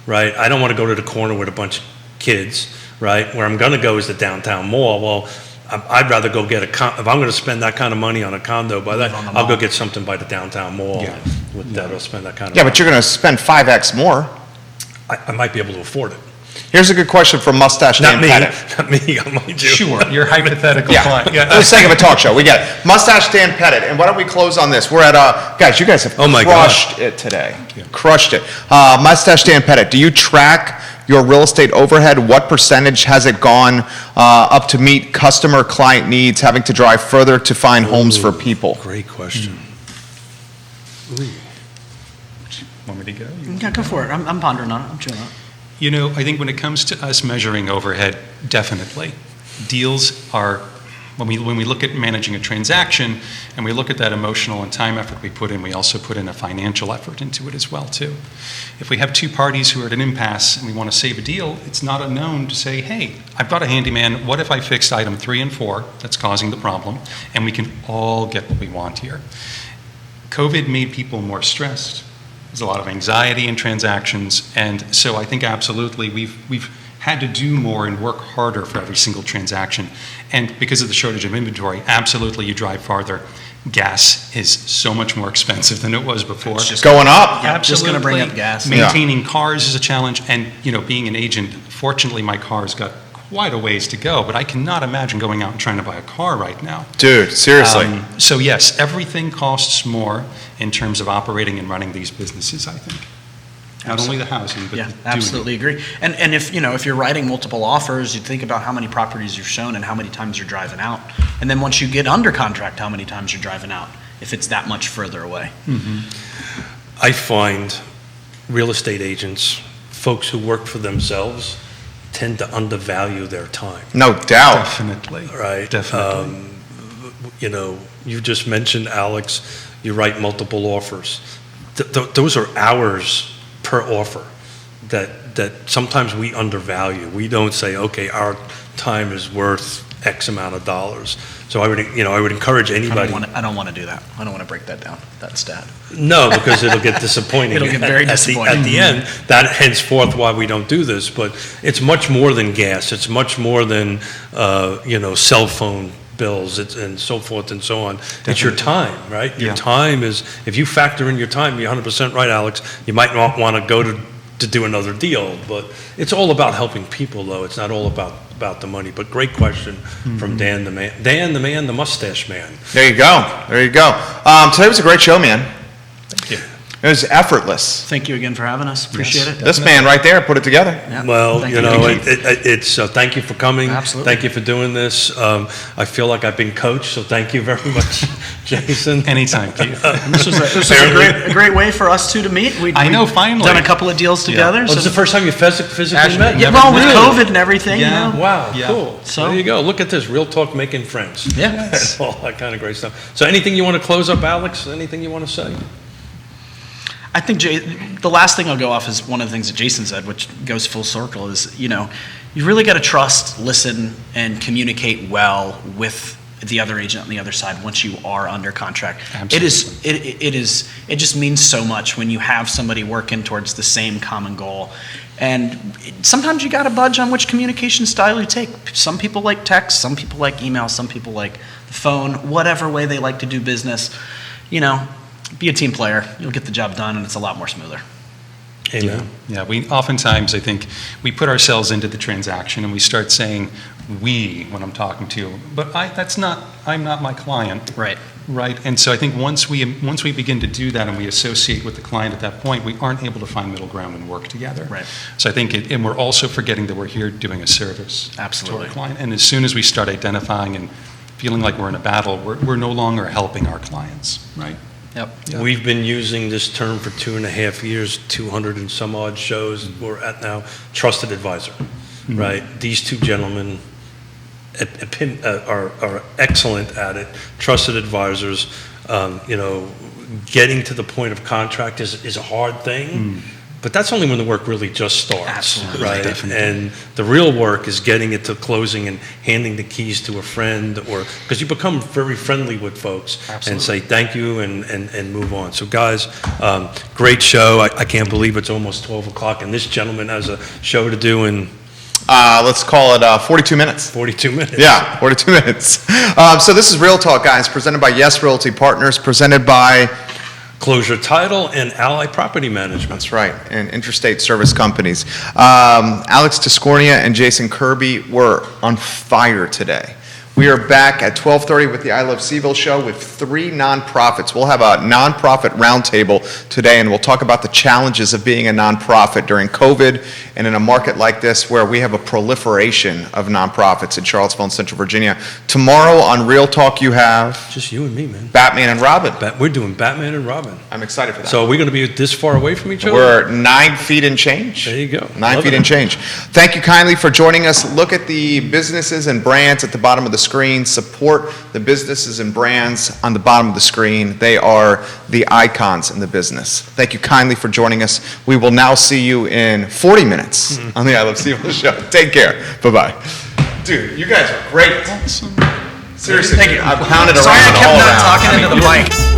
right? I don't want to go to the corner with a bunch of kids, right? Where I'm going to go is the downtown mall. Well, I'd rather go get if I'm going to spend that kind of money on a condo, I'll go get something by the downtown mall. Yeah. With that, I'll spend that kind of Yeah, money. but you're going to spend 5x more. I might be able to afford it. Here's a good question from Mustache Dan Pettit. Not me, I mind you. Sure, your hypothetical Yeah, client. for the sake of a talk show, we get it. Mustache Dan Pettit, and why don't we close on this? We're at, guys, you guys have Oh my crushed it today. Crushed it. Mustache Dan Pettit, do you track your real estate overhead? What percentage has it gone up to meet customer client needs, having to drive further to find homes for people? Great question. Want me to go? Yeah, go for it. I'm pondering on it. I'm chilling out. I think when it comes to us measuring overhead, definitely. Deals are, when we look at managing a transaction and we look at that emotional and time effort we put in, we also put in a financial effort into it as well, too. If we have two parties who are at an impasse and we want to save a deal, it's not unknown to say, hey, I've got a handyman, what if I fixed item 3 and 4 that's causing the problem, and we can all get what we want here. COVID made people more stressed. There's a lot of anxiety in transactions, and so I think absolutely we've had to do more and work harder for every single transaction. And because of the shortage of inventory, absolutely you drive farther. Gas is so much more expensive than it was before. It's just going up. Yeah, just going to bring up gas. Maintaining cars is a challenge, and being an agent, fortunately my car's got quite a ways to go, but I cannot imagine going out and trying to buy a car right now. Dude, seriously. So yes, everything costs more in terms of operating and running these businesses, I think. Not only the housing, but Yeah, doing absolutely agree. And if you're writing multiple offers, you think about how many properties you've shown and how many times you're driving out. And then once you get under contract, how many times you're driving out, if it's that much further away. I find real estate agents, folks who work for themselves, tend to undervalue their time. No doubt. Definitely. Right. Definitely. You just mentioned, Alex, you write multiple offers. Those are hours per offer that sometimes we undervalue. We don't say, okay, our time is worth X amount of dollars. So I would encourage anybody. I don't want to do that. I don't want to break that down, that stat. No, because it'll get disappointing. It'll get very disappointing. At the end, that henceforth why we don't do this. But it's much more than gas. It's much more than cell phone bills and so forth and so on. Definitely. It's your time, right? Your time is, if you factor in your time, you're 100% right, Alex. You might not want to go to do another deal, but it's all about helping people, though. It's not all about the money. But great question from Dan the man, the mustache man. There you go. Today was a great show, man. Thank you. It was effortless. Thank you again for having us. Appreciate it. This man right there put it together. Yeah. Well, Thank it's thank you for coming. Absolutely. Thank you for doing this. I feel like I've been coached, so thank you very much, Jason. Anytime, Keith. This was a great way for us two to meet. I know, finally. Done a couple of deals together. Oh, this is the first time you physically Actually, met? never Well, with met. COVID and everything, Yeah. Wow, Yeah. cool. So- There you go. Look at this. Real talk, making friends. Yeah. And all that kind of great stuff. So anything you want to close up, Alex? Anything you want to say? I think the last thing I'll go off is one of the things that Jason said, which goes full circle, is, you really got to trust, listen, and communicate well with the other agent on the other side once you are under contract. Absolutely. It just means so much when you have somebody working towards the same common goal. And sometimes you got to budge on which communication style you take. Some people like text, some people like email, some people like the phone, whatever way they like to do business. Be a team player. You'll get the job done, and it's a lot more smoother. Amen. Yeah, we oftentimes, I think, we put ourselves into the transaction and we start saying we when I'm talking to you, but I'm not my client. Right. Right, and so I think once we begin to do that and we associate with the client at that point, we aren't able to find middle ground and work together. Right. So I think, and we're also forgetting that we're here doing a service Absolutely. to our client. And as soon as we start identifying and feeling like we're in a battle, we're no longer helping our clients, right? Yep. Yeah. We've been using this term for 2.5 years, 200 and some odd shows. We're at now trusted advisor, right? These two gentlemen are excellent at it. Trusted advisors. Getting to the point of contract is a hard thing, But that's only when the work really just starts. Absolutely, right? definitely. And the real work is getting it to closing and handing the keys to a friend, or because you become very friendly with folks and say thank you and move on. So guys, great show. I can't believe it's almost 12 o'clock and this gentleman has a show to do in Let's call it 42 minutes. 42 minutes. Yeah, 42 minutes. So this is Real Talk, guys, presented by Yes Realty Partners, presented by... Closure Title and Ally Property Management. That's right, and interstate service companies. Alex Tiscornia and Jason Kirby were on fire today. We are back at 12:30 with the I Love CVille show with 3 nonprofits. We'll have a nonprofit roundtable today, and we'll talk about the challenges of being a nonprofit during COVID and in a market like this where we have a proliferation of nonprofits in Charlottesville and Central Virginia. Tomorrow on Real Talk, you have Just you and me, man. Batman and Robin. We're doing Batman and Robin. I'm excited for that. So are we going to be this far away from each other? We're 9 feet and change. There you go. 9 Love feet it. and change. Thank you kindly for joining us. Look at the businesses and brands at the bottom of the screen. Support the businesses and brands on the bottom of the screen. They are the icons in the business. Thank you kindly for joining us. We will now see you in 40 minutes on the I Love CVille show. Take care. Bye-bye. Dude, you guys are great. Seriously, Thank you. I've pounded Sorry, I around kept all not around. talking into the mic.